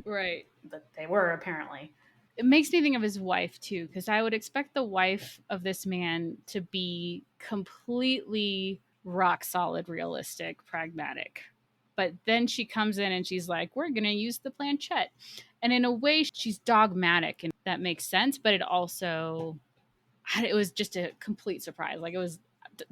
Right. But they were, apparently. It makes me think of his wife too, because I would expect the wife of this man to be completely rock solid, realistic, pragmatic. But then she comes in and she's like, we're going to use the planchette. And in a way, she's dogmatic, and that makes sense. But it was just a complete surprise. Like, it was,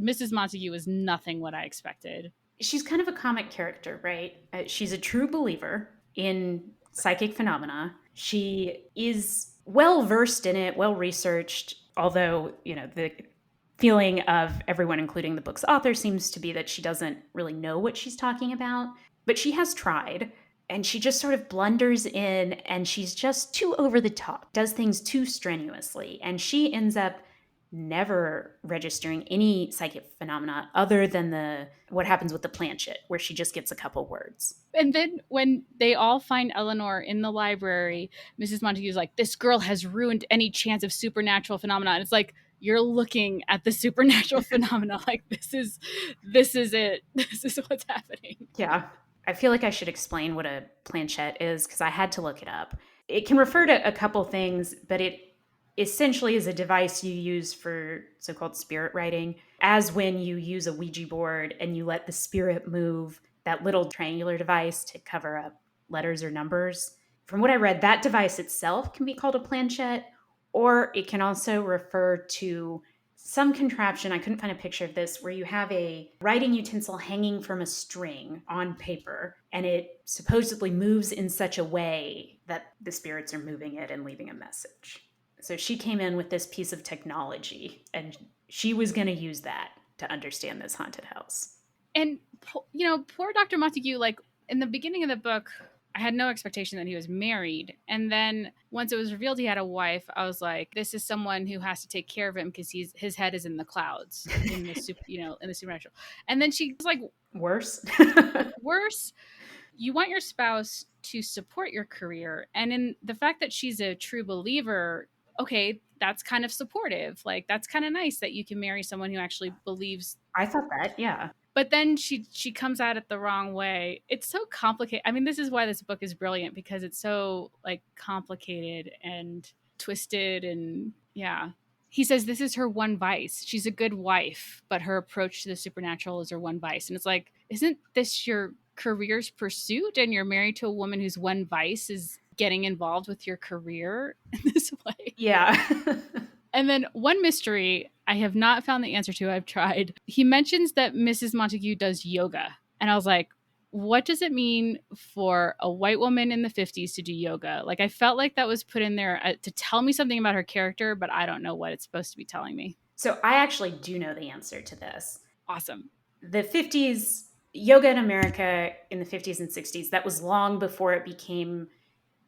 Mrs. Montague was nothing what I expected. She's kind of a comic character, right? She's a true believer in psychic phenomena. She is well versed in it, well researched, although, the feeling of everyone, including the book's author, seems to be that she doesn't really know what she's talking about, but she has tried. And she just sort of blunders in, and she's just too over the top, does things too strenuously. And she ends up never registering any psychic phenomena other than what happens with the planchette, where she just gets a couple words. And then when they all find Eleanor in the library, Mrs. Montague's like, this girl has ruined any chance of supernatural phenomena. And it's like, you're looking at the supernatural phenomena. Like, this is it. This is what's happening. Yeah. I feel like I should explain what a planchette is because I had to look it up. It can refer to a couple things, but it essentially is a device you use for so-called spirit writing, as when you use a Ouija board and you let the spirit move that little triangular device to cover up letters or numbers. From what I read, that device itself can be called a planchette, or it can also refer to some contraption, I couldn't find a picture of this, where you have a writing utensil hanging from a string on paper, and it supposedly moves in such a way that the spirits are moving it and leaving a message. So she came in with this piece of technology, and she was going to use that to understand this haunted house. And, poor Dr. Montague, like, in the beginning of the book, I had no expectation that he was married. And then once it was revealed he had a wife, I was like, this is someone who has to take care of him because his head is in the clouds, in the supernatural. And then she was like, worse. Worse. You want your spouse to support your career. And in the fact that she's a true believer, okay, that's kind of supportive. Like, that's kind of nice that you can marry someone who actually believes. I thought that, yeah. But then she comes at it the wrong way. It's so complicated. I mean, this is why this book is brilliant, because it's so like complicated and twisted. And yeah, he says this is her one vice. She's a good wife, but her approach to the supernatural is her one vice. And it's like, isn't this your career's pursuit? And you're married to a woman whose one vice is getting involved with your career in this way. Yeah. And then one mystery I have not found the answer to. I've tried. He mentions that Mrs. Montague does yoga. And I was like, what does it mean for a white woman in the 50s to do yoga? Like, I felt like that was put in there to tell me something about her character, but I don't know what it's supposed to be telling me. So I actually do know the answer to this. Awesome. The 50s, yoga in America in the 50s and 60s, that was long before it became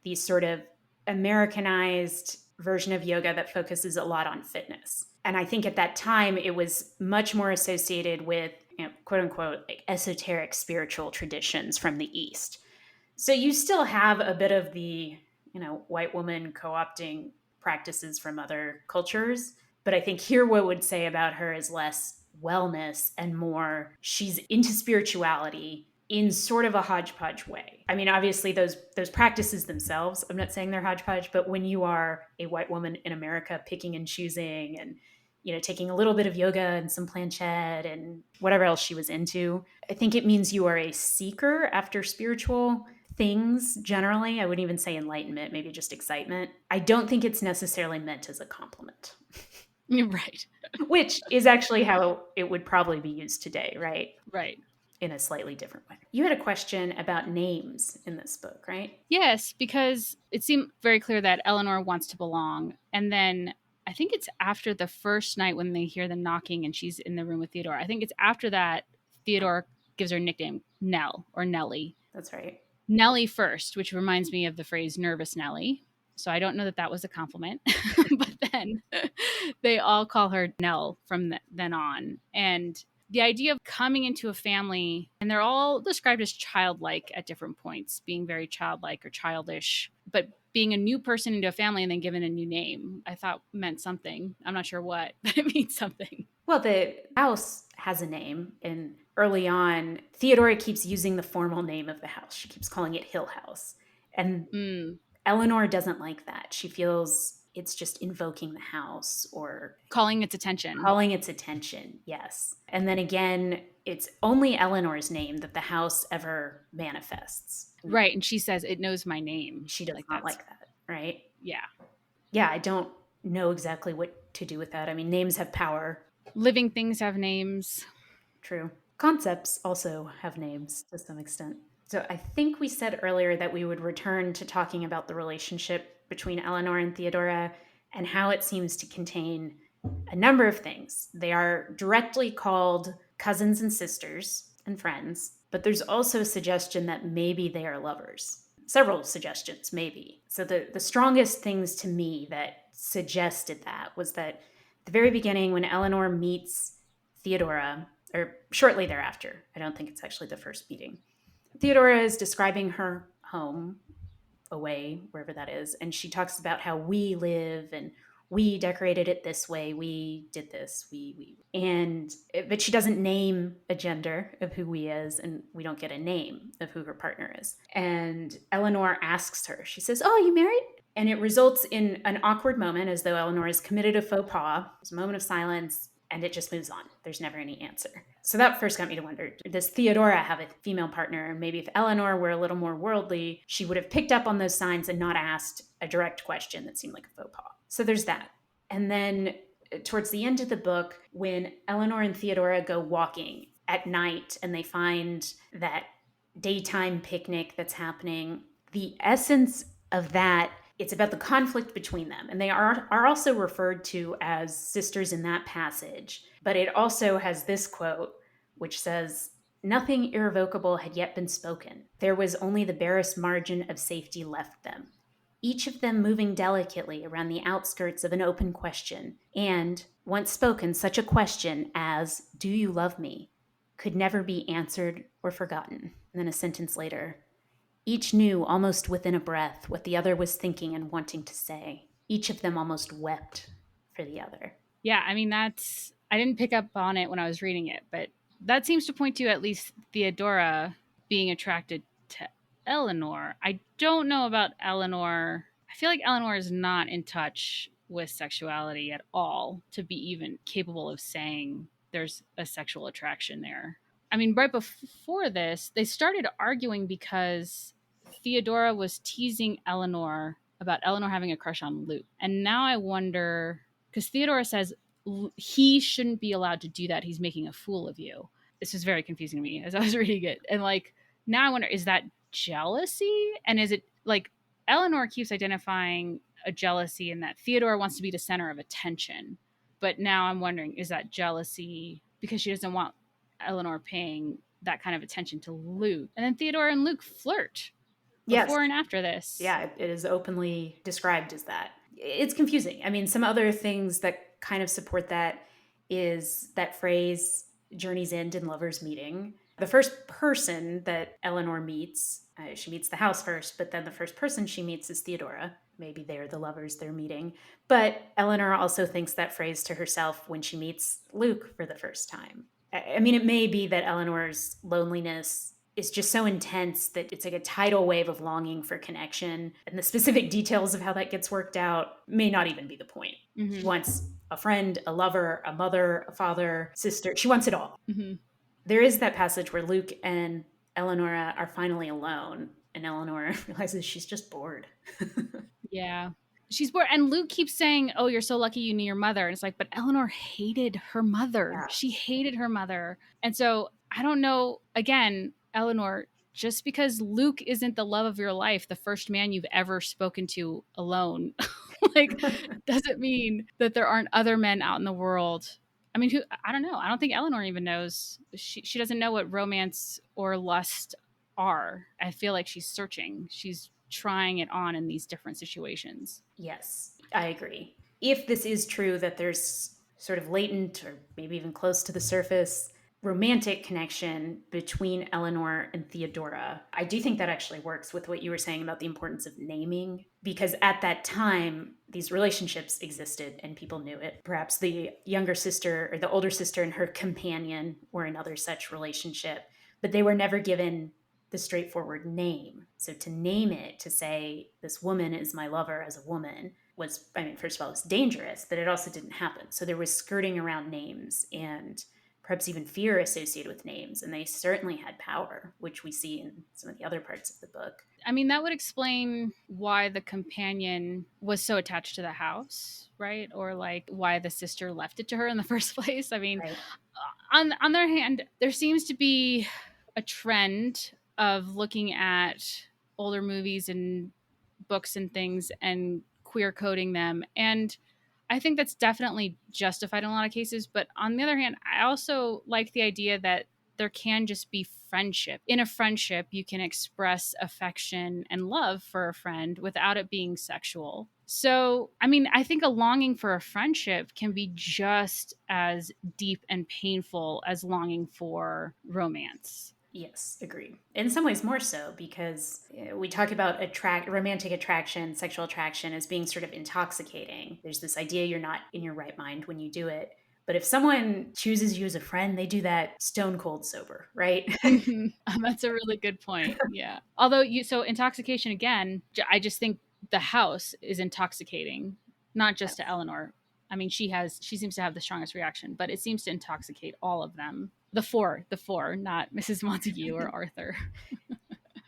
the sort of Americanized version of yoga that focuses a lot on fitness. And I think at that time, it was much more associated with, quote unquote, like esoteric spiritual traditions from the East. So you still have a bit of the, white woman co-opting practices from other cultures. But I think here what I would say about her is less wellness and more she's into spirituality in sort of a hodgepodge way. I mean, obviously those practices themselves, I'm not saying they're hodgepodge, but when you are a white woman in America picking and choosing and, taking a little bit of yoga and some planchette and whatever else she was into, I think it means you are a seeker after spiritual things generally. I wouldn't even say enlightenment, maybe just excitement. I don't think it's necessarily meant as a compliment. Right. Which is actually how it would probably be used today, right? Right. In a slightly different way. You had a question about names in this book, right? Yes, because it seemed very clear that Eleanor wants to belong. And then I think it's after the first night when they hear them knocking and she's in the room with Theodore. I think it's after that Theodore gives her nickname Nell or Nellie. That's right. Nellie first, which reminds me of the phrase nervous Nellie. So I don't know that was a compliment. But then they all call her Nell from then on. And the idea of coming into a family, and they're all described as childlike at different points, being very childlike or childish, but being a new person into a family and then given a new name, I thought meant something. I'm not sure what, but it means something. Well, the house has a name, and early on, Theodora keeps using the formal name of the house. She keeps calling it Hill House. And Eleanor doesn't like that. She feels it's just invoking the house or calling its attention. Calling its attention, yes. And then again, it's only Eleanor's name that the house ever manifests. Right. And she says, it knows my name. She does not like that, right? Yeah. Yeah, I don't know exactly what to do with that. I mean, names have power. Living things have names. True. Concepts also have names to some extent. So I think we said earlier that we would return to talking about the relationship between Eleanor and Theodora and how it seems to contain a number of things. They are directly called cousins and sisters and friends, but there's also a suggestion that maybe they are lovers. Several suggestions, maybe. So the strongest things to me that suggested that was that at the very beginning, when Eleanor meets Theodora, or shortly thereafter, I don't think it's actually the first meeting, Theodora is describing her home away, wherever that is. And she talks about how we live and we decorated it this way. We did this. And, but she doesn't name a gender of who we is, and we don't get a name of who her partner is. And Eleanor asks her, she says, "Oh, you married?" And it results in an awkward moment as though Eleanor has committed a faux pas. There's a moment of silence and it just moves on. There's never any answer. So that first got me to wonder, does Theodora have a female partner? Maybe if Eleanor were a little more worldly, she would have picked up on those signs and not asked a direct question that seemed like a faux pas. So there's that. And then towards the end of the book, when Eleanor and Theodora go walking at night and they find that daytime picnic that's happening, the essence of that, it's about the conflict between them. And they are also referred to as sisters in that passage. But it also has this quote, which says, "Nothing irrevocable had yet been spoken. There was only the barest margin of safety left them. Each of them moving delicately around the outskirts of an open question. And, once spoken, such a question as, 'Do you love me?' could never be answered or forgotten." And then a sentence later, "Each knew almost within a breath what the other was thinking and wanting to say. Each of them almost wept for the other." Yeah, I mean, I didn't pick up on it when I was reading it, but that seems to point to at least Theodora being attracted to Eleanor. I don't know about Eleanor. I feel like Eleanor is not in touch with sexuality at all to be even capable of saying there's a sexual attraction there. I mean, right before this, they started arguing because Theodora was teasing Eleanor about Eleanor having a crush on Luke. And now I wonder, because Theodora says he shouldn't be allowed to do that. He's making a fool of you. This was very confusing to me as I was reading it. And like, now I wonder, is that jealousy? And is it like Eleanor keeps identifying a jealousy in that Theodora wants to be the center of attention. But now I'm wondering, is that jealousy because she doesn't want Eleanor paying that kind of attention to Luke? And then Theodora and Luke flirt Yes. before and after this. Yeah, it is openly described as that. It's confusing. I mean, some other things that kind of support that is that phrase, "journey's end and lovers meeting." The first person that Eleanor meets, she meets the house first, but then the first person she meets is Theodora. Maybe they're the lovers they're meeting. But Eleanor also thinks that phrase to herself when she meets Luke for the first time. I mean, it may be that Eleanor's loneliness is just so intense that it's like a tidal wave of longing for connection. And the specific details of how that gets worked out may not even be the point. Mm-hmm. She wants a friend, a lover, a mother, a father, sister. She wants it all. Mm-hmm. There is that passage where Luke and Eleanor are finally alone, and Eleanor realizes she's just bored. Yeah. She's bored. And Luke keeps saying, "Oh, you're so lucky you knew your mother." And it's like, but Eleanor hated her mother. Yeah. She hated her mother. And so I don't know, again, Eleanor, just because Luke isn't the love of your life, the first man you've ever spoken to alone, like, doesn't mean that there aren't other men out in the world. I mean, I don't know. I don't think Eleanor even knows. She doesn't know what romance or lust are. I feel like she's searching. She's trying it on in these different situations. Yes, I agree. If this is true that there's sort of latent or maybe even close to the surface romantic connection between Eleanor and Theodora, I do think that actually works with what you were saying about the importance of naming, because at that time, these relationships existed and people knew it. Perhaps the younger sister or the older sister and her companion were another such relationship, but they were never given the straightforward name. So to name it, to say, "This woman is my lover" as a woman was, I mean, first of all, it's dangerous, but it also didn't happen. So there was skirting around names and perhaps even fear associated with names. And they certainly had power, which we see in some of the other parts of the book. I mean, that would explain why the companion was so attached to the house, right? Or like why the sister left it to her in the first place. I mean, Right. on the other hand, there seems to be a trend of looking at older movies and books and things and queer coding them. And I think that's definitely justified in a lot of cases. But on the other hand, I also like the idea that there can just be friendship. In a friendship, you can express affection and love for a friend without it being sexual. So, I mean, I think a longing for a friendship can be just as deep and painful as longing for romance. Yes, agreed. In some ways, more so because we talk about romantic attraction, sexual attraction as being sort of intoxicating. There's this idea you're not in your right mind when you do it. But if someone chooses you as a friend, they do that stone cold sober, right? Mhm. That's a really good point. Yeah. Although so intoxication again, I just think the house is intoxicating, not just to Yes. Eleanor. I mean, she seems to have the strongest reaction, but it seems to intoxicate all of them. The four, not Mrs. Montague or Arthur.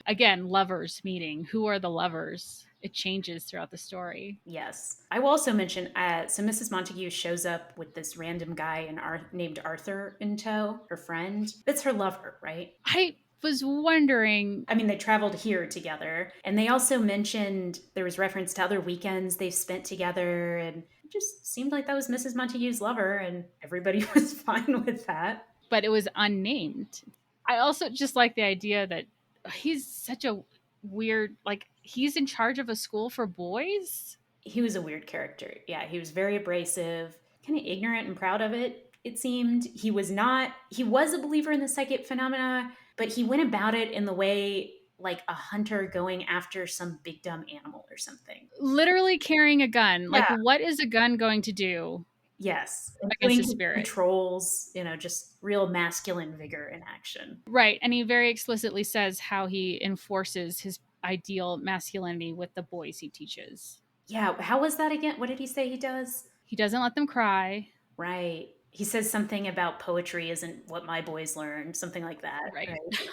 Again, lovers meeting. Who are the lovers? It changes throughout the story. Yes. I will also mention so Mrs. Montague shows up with this random guy named Arthur in tow, her friend. That's her lover, right? I was wondering. I mean, they traveled here together. And they also mentioned there was reference to other weekends they've spent together. And it just seemed like that was Mrs. Montague's lover. And everybody was fine with that. But it was unnamed. I also just like the idea that he's such a weird, like, he's in charge of a school for boys. He was a weird character. Yeah, he was very abrasive, kind of ignorant and proud of it, it seemed. He was a believer in the psychic phenomena, but he went about it in the way like a hunter going after some big dumb animal or something. Literally carrying a gun. Like, Yeah. what is a gun going to do Yes. And against doing a spirit? patrols, just real masculine vigor in action. Right. And he very explicitly says how he enforces his ideal masculinity with the boys he teaches. Yeah. How was that again? What did he say he does? He doesn't let them cry. Right. He says something about poetry isn't what my boys learn, something like that. Right. Right.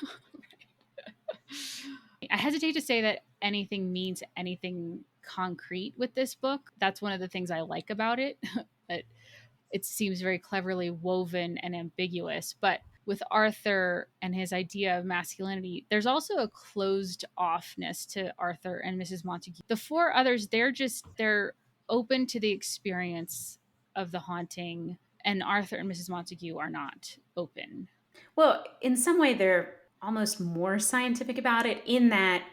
I hesitate to say that anything means anything concrete with this book. That's one of the things I like about it. It seems very cleverly woven and ambiguous. But with Arthur and his idea of masculinity, there's also a closed offness to Arthur and Mrs. Montague. The four others, they're open to the experience of the haunting, and Arthur and Mrs. Montague are not open. Well, in some way, they're almost more scientific about it in that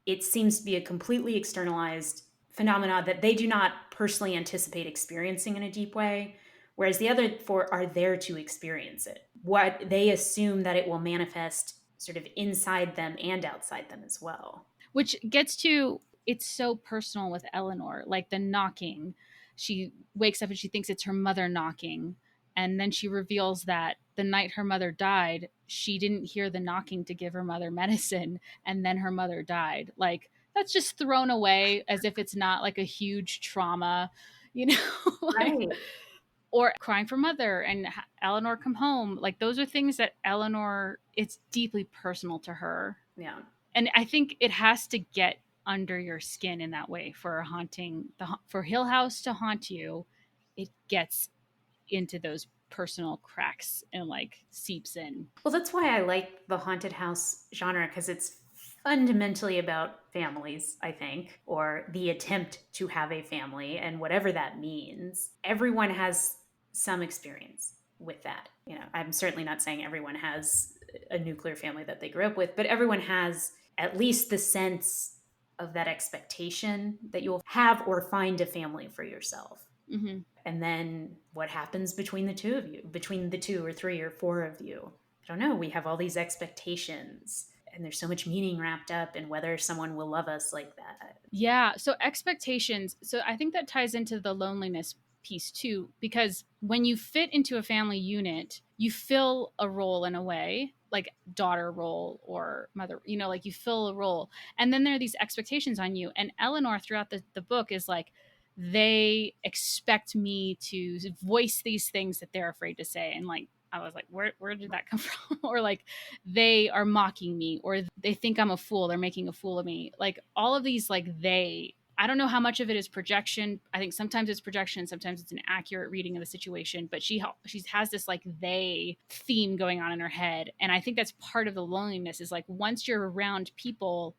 it seems to be a completely externalized phenomena that they do not personally anticipate experiencing in a deep way, whereas the other four are there to experience it. What they assume that it will manifest sort of inside them and outside them as well. Which gets to, it's so personal with Eleanor, like the knocking. She wakes up and she thinks it's her mother knocking. And then she reveals that the night her mother died, she didn't hear the knocking to give her mother medicine. And then her mother died. Like, that's just thrown away as if it's not like a huge trauma, you know? Like, Right. or crying for mother and Eleanor come home. Like, those are things that Eleanor, it's deeply personal to her. Yeah. And I think it has to get under your skin in that way for for Hill House to haunt you. It gets into those personal cracks and like seeps in. Well, that's why I like the haunted house genre, because it's fundamentally about families, I think, or the attempt to have a family, and whatever that means. Everyone has some experience with that. I'm certainly not saying everyone has a nuclear family that they grew up with, but everyone has at least the sense of that expectation that you'll have or find a family for yourself. Mm-hmm. And then what happens between the two of you, between the two or three or four of you? I don't know. We have all these expectations, and there's so much meaning wrapped up in whether someone will love us like that. Yeah. So expectations. So I think that ties into the loneliness piece too, because when you fit into a family unit, you fill a role in a way, like daughter role or mother, like you fill a role. And then there are these expectations on you. And Eleanor throughout the book is like, they expect me to voice these things that they're afraid to say. And like, I was like, where did that come from? Or like, they are mocking me, or they think I'm a fool. They're making a fool of me. Like all of these, like I don't know how much of it is projection. I think sometimes it's projection, sometimes it's an accurate reading of the situation, but she has this like they theme going on in her head. And I think that's part of the loneliness is like, once you're around people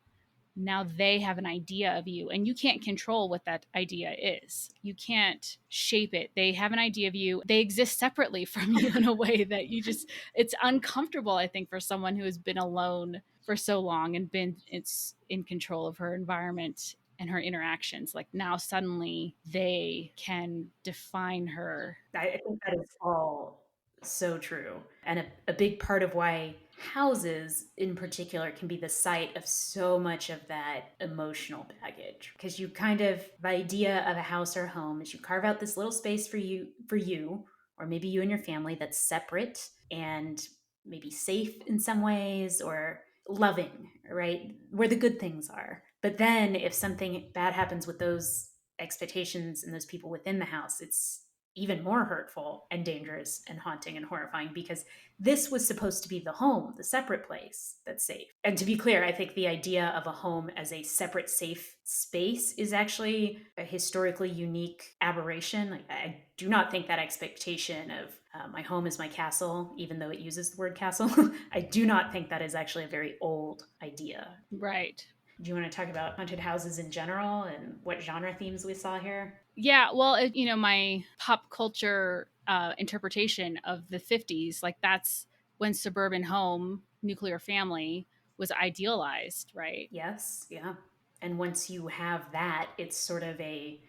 now they have an idea of you, and you can't control what that idea is. You can't shape it. They have an idea of you. They exist separately from you in a way that you just, it's uncomfortable, I think, for someone who has been alone for so long and been it's in control of her environment and her interactions. Like now suddenly they can define her. I think that is all so true. And a big part of why houses in particular can be the site of so much of that emotional baggage. Because you kind of, the idea of a house or home is you carve out this little space for you, or maybe you and your family that's separate and maybe safe in some ways or loving, right? Where the good things are. But then if something bad happens with those expectations and those people within the house, it's even more hurtful and dangerous and haunting and horrifying because this was supposed to be the home, the separate place that's safe. And to be clear, I think the idea of a home as a separate, safe space is actually a historically unique aberration. Like, I do not think that expectation of my home is my castle, even though it uses the word castle, I do not think that is actually a very old idea. Right. Do you want to talk about haunted houses in general and what genre themes we saw here? Yeah, well, my pop culture interpretation of the 50s, like that's when suburban home, nuclear family was idealized, right? Yes, yeah. And once you have that, it's sort of a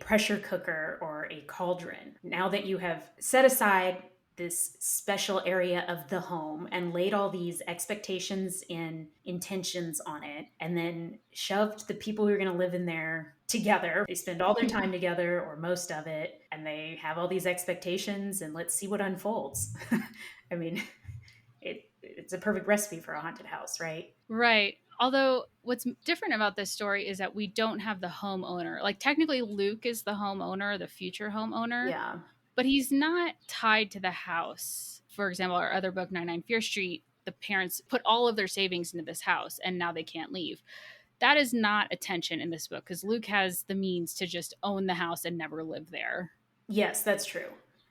pressure cooker or a cauldron. Now that you have set aside this special area of the home and laid all these expectations and intentions on it, and then shoved the people who are going to live in there together. They spend all their time together or most of it, and they have all these expectations, and let's see what unfolds. I mean, it's a perfect recipe for a haunted house, right? Right. Although what's different about this story is that we don't have the homeowner. Like technically Luke is the homeowner, the future homeowner, Yeah. but he's not tied to the house. For example, our other book, 99 Fear Street, the parents put all of their savings into this house and now they can't leave. That is not attention in this book because Luke has the means to just own the house and never live there. Yes, that's true.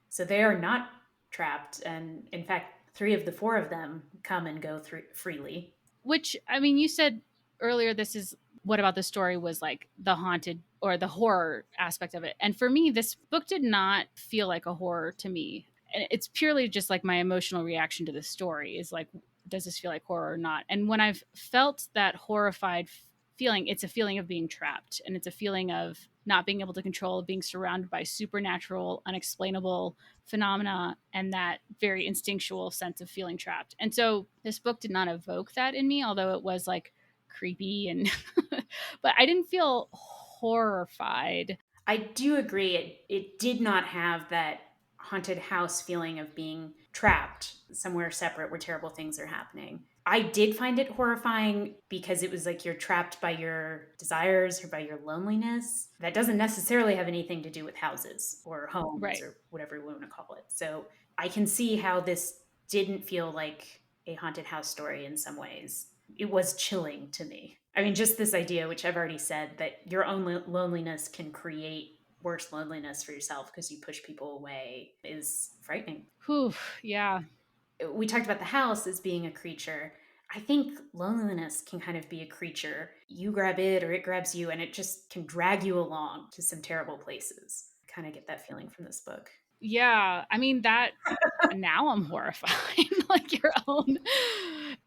So they are not trapped, and in fact, three of the four of them come and go through freely. Which, I mean, you said earlier, this is what about the story was like the haunted or the horror aspect of it. And for me, this book did not feel like a horror to me. And it's purely just like my emotional reaction to the story is like, does this feel like horror or not? And when I've felt that horrified feeling, it's a feeling of being trapped and it's a feeling of not being able to control, being surrounded by supernatural, unexplainable phenomena, and that very instinctual sense of feeling trapped. And so this book did not evoke that in me, although it was like creepy and but I didn't feel horrified. I do agree, it did not have that haunted house feeling of being trapped somewhere separate where terrible things are happening. I did find it horrifying because it was like you're trapped by your desires or by your loneliness. That doesn't necessarily have anything to do with houses or homes Right. or whatever we want to call it. So I can see how this didn't feel like a haunted house story in some ways. It was chilling to me. I mean, just this idea, which I've already said, that your own loneliness can create worse loneliness for yourself because you push people away is frightening. Whew, yeah. We talked about the house as being a creature. I think loneliness can kind of be a creature. You grab it or it grabs you, and it just can drag you along to some terrible places. Kind of get that feeling from this book. Yeah. I mean, that now I'm horrified. Like your own,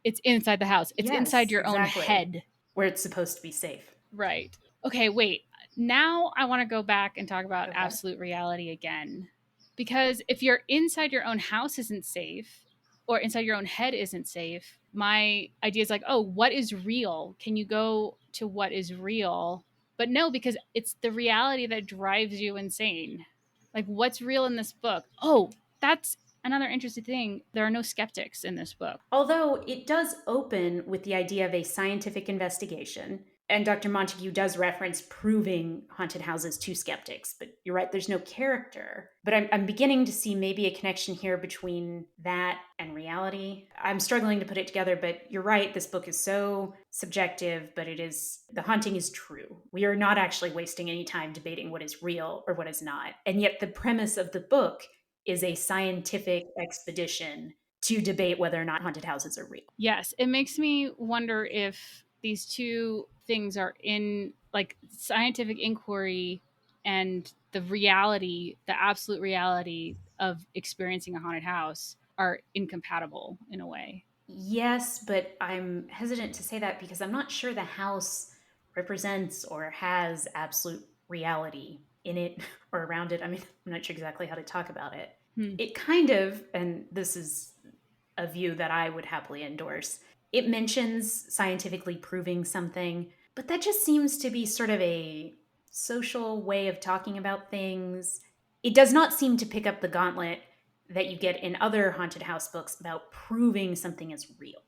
it's inside the house, it's inside Yes, your own exactly. head. Where it's supposed to be safe. Right. Okay, wait. Now I want to go back and talk about Okay. absolute reality again. Because if you're inside your own house isn't safe, or inside your own head isn't safe, my idea is like, oh, what is real? Can you go to what is real? But no, because it's the reality that drives you insane. Like, what's real in this book? Oh, that's another interesting thing. There are no skeptics in this book. Although it does open with the idea of a scientific investigation, and Dr. Montague does reference proving haunted houses to skeptics, but you're right, there's no character. But I'm beginning to see maybe a connection here between that and reality. I'm struggling to put it together, but you're right, this book is so subjective, but the haunting is true. We are not actually wasting any time debating what is real or what is not. And yet, the premise of the book is a scientific expedition to debate whether or not haunted houses are real. Yes, it makes me wonder if these two things are in like scientific inquiry and the reality, the absolute reality of experiencing a haunted house are incompatible in a way. Yes, but I'm hesitant to say that because I'm not sure the house represents or has absolute reality in it or around it. I mean, I'm not sure exactly how to talk about it. Hmm. It kind of, and this is a view that I would happily endorse, it mentions scientifically proving something, but that just seems to be sort of a social way of talking about things. It does not seem to pick up the gauntlet that you get in other haunted house books about proving something is real.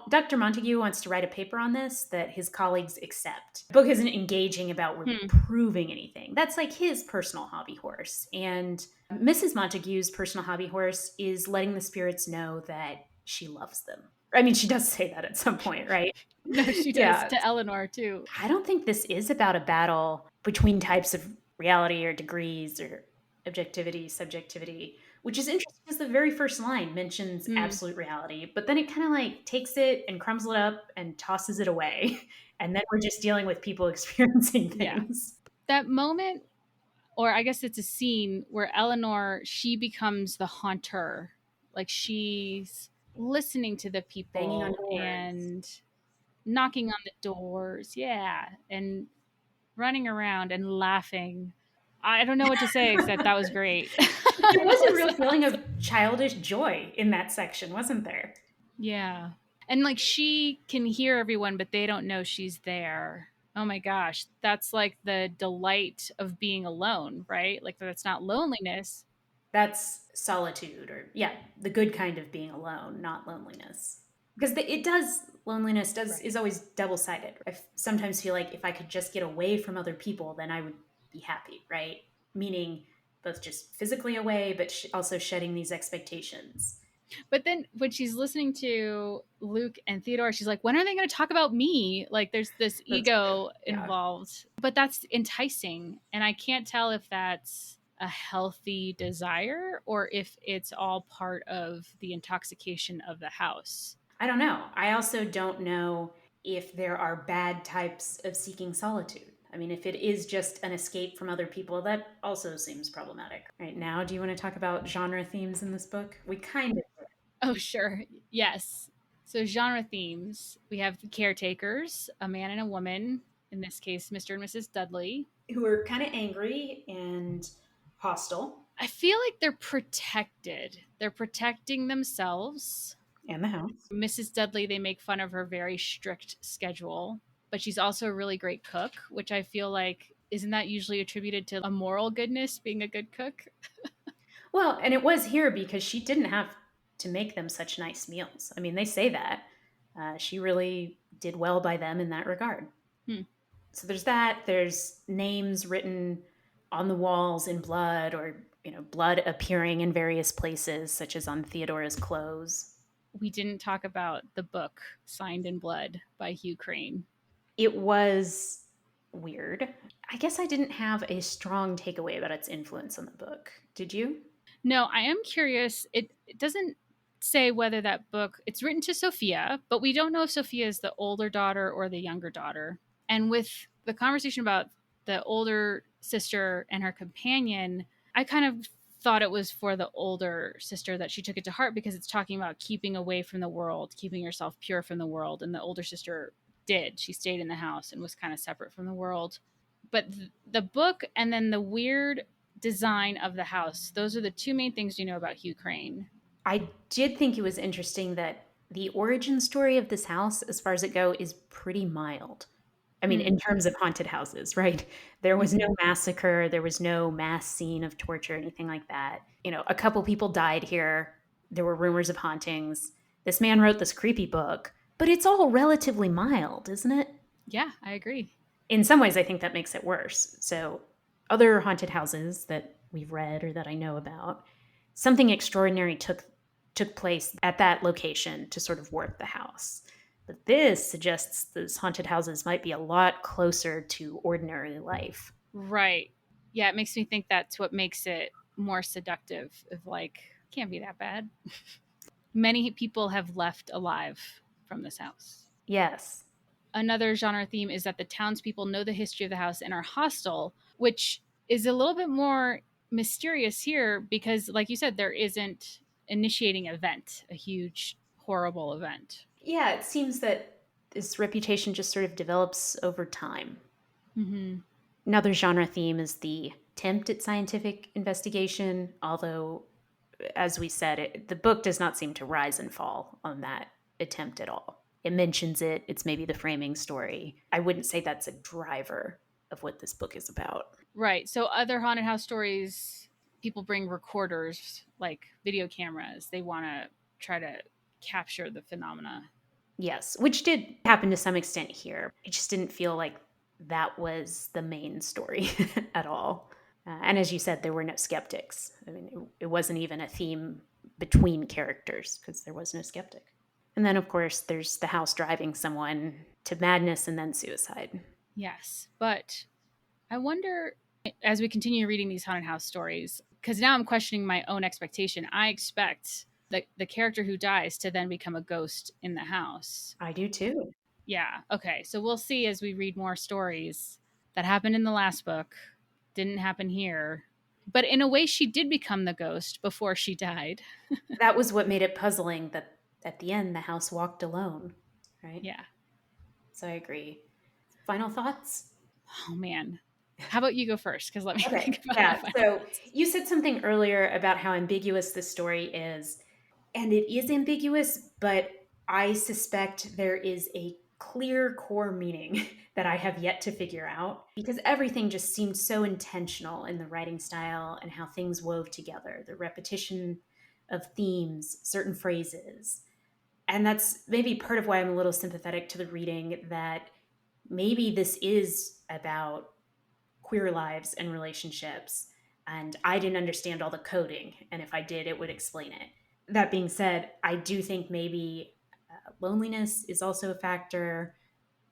Dr. Montague wants to write a paper on this that his colleagues accept. The book isn't engaging about we're Hmm. proving anything. That's like his personal hobby horse. And Mrs. Montague's personal hobby horse is letting the spirits know that she loves them. I mean, she does say that at some point, right? No, she does Yeah. to Eleanor too. I don't think this is about a battle between types of reality or degrees or objectivity, subjectivity, which is interesting because the very first line mentions Hmm. absolute reality, but then it kind of like takes it and crumbles it up and tosses it away. And then we're just dealing with people experiencing Yeah. things. That moment, or I guess it's a scene where Eleanor, she becomes the haunter. Like she's listening to the Banging on people doors. and knocking on the doors. Yeah. And running around and laughing. I don't know what to say except that was great. There That was a was real feeling of awesome. childish joy in that section, wasn't there? Yeah. And like she can hear everyone, but they don't know she's there. Oh my gosh. That's like the delight of being alone, right? Like that's not loneliness. That's solitude, or yeah, the good kind of being alone, not loneliness. Because it does, loneliness does Right. is always double sided. I sometimes feel like if I could just get away from other people, then I would be happy, right? Meaning both just physically away, but also shedding these expectations. But then when she's listening to Luke and Theodore, she's like, when are they going to talk about me? Like there's this That's true. ego Yeah. involved. But that's enticing. And I can't tell if that's a healthy desire or if it's all part of the intoxication of the house. I don't know. I also don't know if there are bad types of seeking solitude. I mean, if it is just an escape from other people, that also seems problematic. Right now, do you want to talk about genre themes in this book? We kind of, Oh, sure. Yes. So, genre themes, we have the caretakers, a man and a woman, in this case, Mr. and Mrs. Dudley. who are kind of angry and hostile, I feel like they're protected. They're protecting themselves. and the house. Mrs. Dudley, they make fun of her very strict schedule, but she's also a really great cook, which I feel like isn't that usually attributed to a moral goodness, being a good cook? Well, and it was here because she didn't have to make them such nice meals. I mean, they say that. She really did well by them in that regard. Hmm. So there's that. There's names written on the walls in blood, or blood appearing in various places, such as on Theodora's clothes. We didn't talk about the book Signed in Blood by Hugh Crane. It was weird. I guess I didn't have a strong takeaway about its influence on the book. Did you? No, I am curious. It doesn't say whether that book it's written to Sophia, but we don't know if Sophia is the older daughter or the younger daughter. And with the conversation about the older sister and her companion, I kind of thought it was for the older sister that she took it to heart because it's talking about keeping away from the world, keeping yourself pure from the world, and the older sister did. She stayed in the house and was kind of separate from the world. But the book and then the weird design of the house. Those are the two main things you know about Hugh Crane. I did think it was interesting that the origin story of this house, as far as it go, is pretty mild. I mean, Hmm. in terms of haunted houses, right? There was Mhm. no massacre, there was no mass scene of torture, anything like that. A couple people died here. There were rumors of hauntings. This man wrote this creepy book, but it's all relatively mild, isn't it? Yeah, I agree. In some ways, I think that makes it worse. So, other haunted houses that we've read or that I know about, something extraordinary took place at that location to sort of warp the house. But this suggests those haunted houses might be a lot closer to ordinary life. Right. Yeah, it makes me think that's what makes it more seductive of like, can't be that bad. Many people have left alive from this house. Yes. Another genre theme is that the townspeople know the history of the house and are hostile, which is a little bit more mysterious here because, like you said, there isn't initiating event, a huge, horrible event. Yeah, it seems that this reputation just sort of develops over time. Mm-hmm. Another genre theme is the attempt at scientific investigation, although, as we said, the book does not seem to rise and fall on that attempt at all. It mentions it, it's maybe the framing story. I wouldn't say that's a driver of what this book is about. Right. So, other haunted house stories, people bring recorders, like video cameras. They want to try to capture the phenomena. Yes, which did happen to some extent here. It just didn't feel like that was the main story at all. And as you said, there were no skeptics. I mean, it wasn't even a theme between characters because there was no skeptic. And then, of course, there's the house driving someone to madness and then suicide. Yes. But I wonder, as we continue reading these haunted house stories, because now I'm questioning my own expectation. I expect the character who dies to then become a ghost in the house. I do too. Yeah. Okay. So we'll see as we read more stories that happened in the last book, didn't happen here. But in a way, she did become the ghost before she died. That was what made it puzzling that at the end the house walked alone, right? Yeah. So I agree. Final thoughts? Oh, man. How about you go first? Because let me Okay. think about Yeah. my So you said something earlier about how ambiguous this story is. And it is ambiguous, but I suspect there is a clear core meaning that I have yet to figure out because everything just seemed so intentional in the writing style and how things wove together, the repetition of themes, certain phrases. And that's maybe part of why I'm a little sympathetic to the reading that maybe this is about queer lives and relationships. And I didn't understand all the coding. And if I did, it would explain it. That being said, I do think maybe loneliness is also a factor.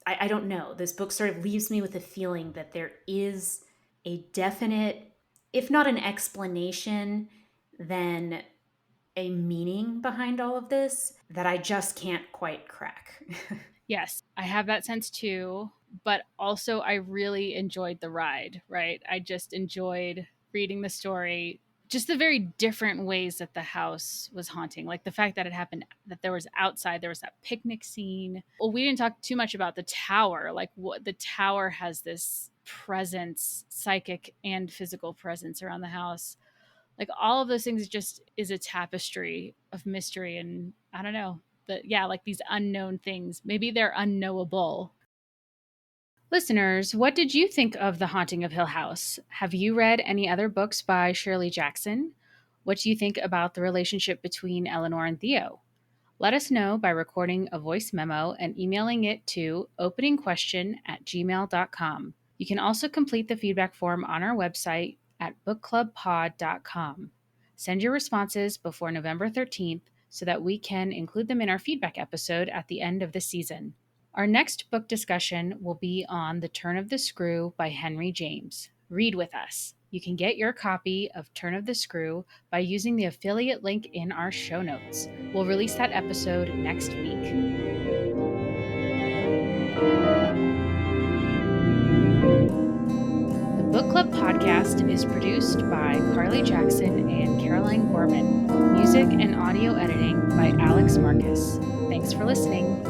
I don't know. This book sort of leaves me with a feeling that there is a definite, if not an explanation, then a meaning behind all of this that I just can't quite crack. Yes, I have that sense too. But also, I really enjoyed the ride, right? I just enjoyed reading the story, just the very different ways that the house was haunting. Like the fact that it happened, that there was outside, there was that picnic scene. Well, we didn't talk too much about the tower. Like what the tower has this presence, psychic and physical presence around the house. Like all of those things just is a tapestry of mystery. And I don't know, that, yeah, like these unknown things. Maybe they're unknowable. Listeners, what did you think of The Haunting of Hill House? Have you read any other books by Shirley Jackson? What do you think about the relationship between Eleanor and Theo? Let us know by recording a voice memo and emailing it to openingquestion@gmail.com. You can also complete the feedback form on our website at bookclubpod.com. Send your responses before November 13th so that we can include them in our feedback episode at the end of the season. Our next book discussion will be on The Turn of the Screw by Henry James. Read with us. You can get your copy of Turn of the Screw by using the affiliate link in our show notes. We'll release that episode next week. The Book Club podcast is produced by Carly Jackson and Caroline Gorman. Music and audio editing by Alex Marcus. Thanks for listening.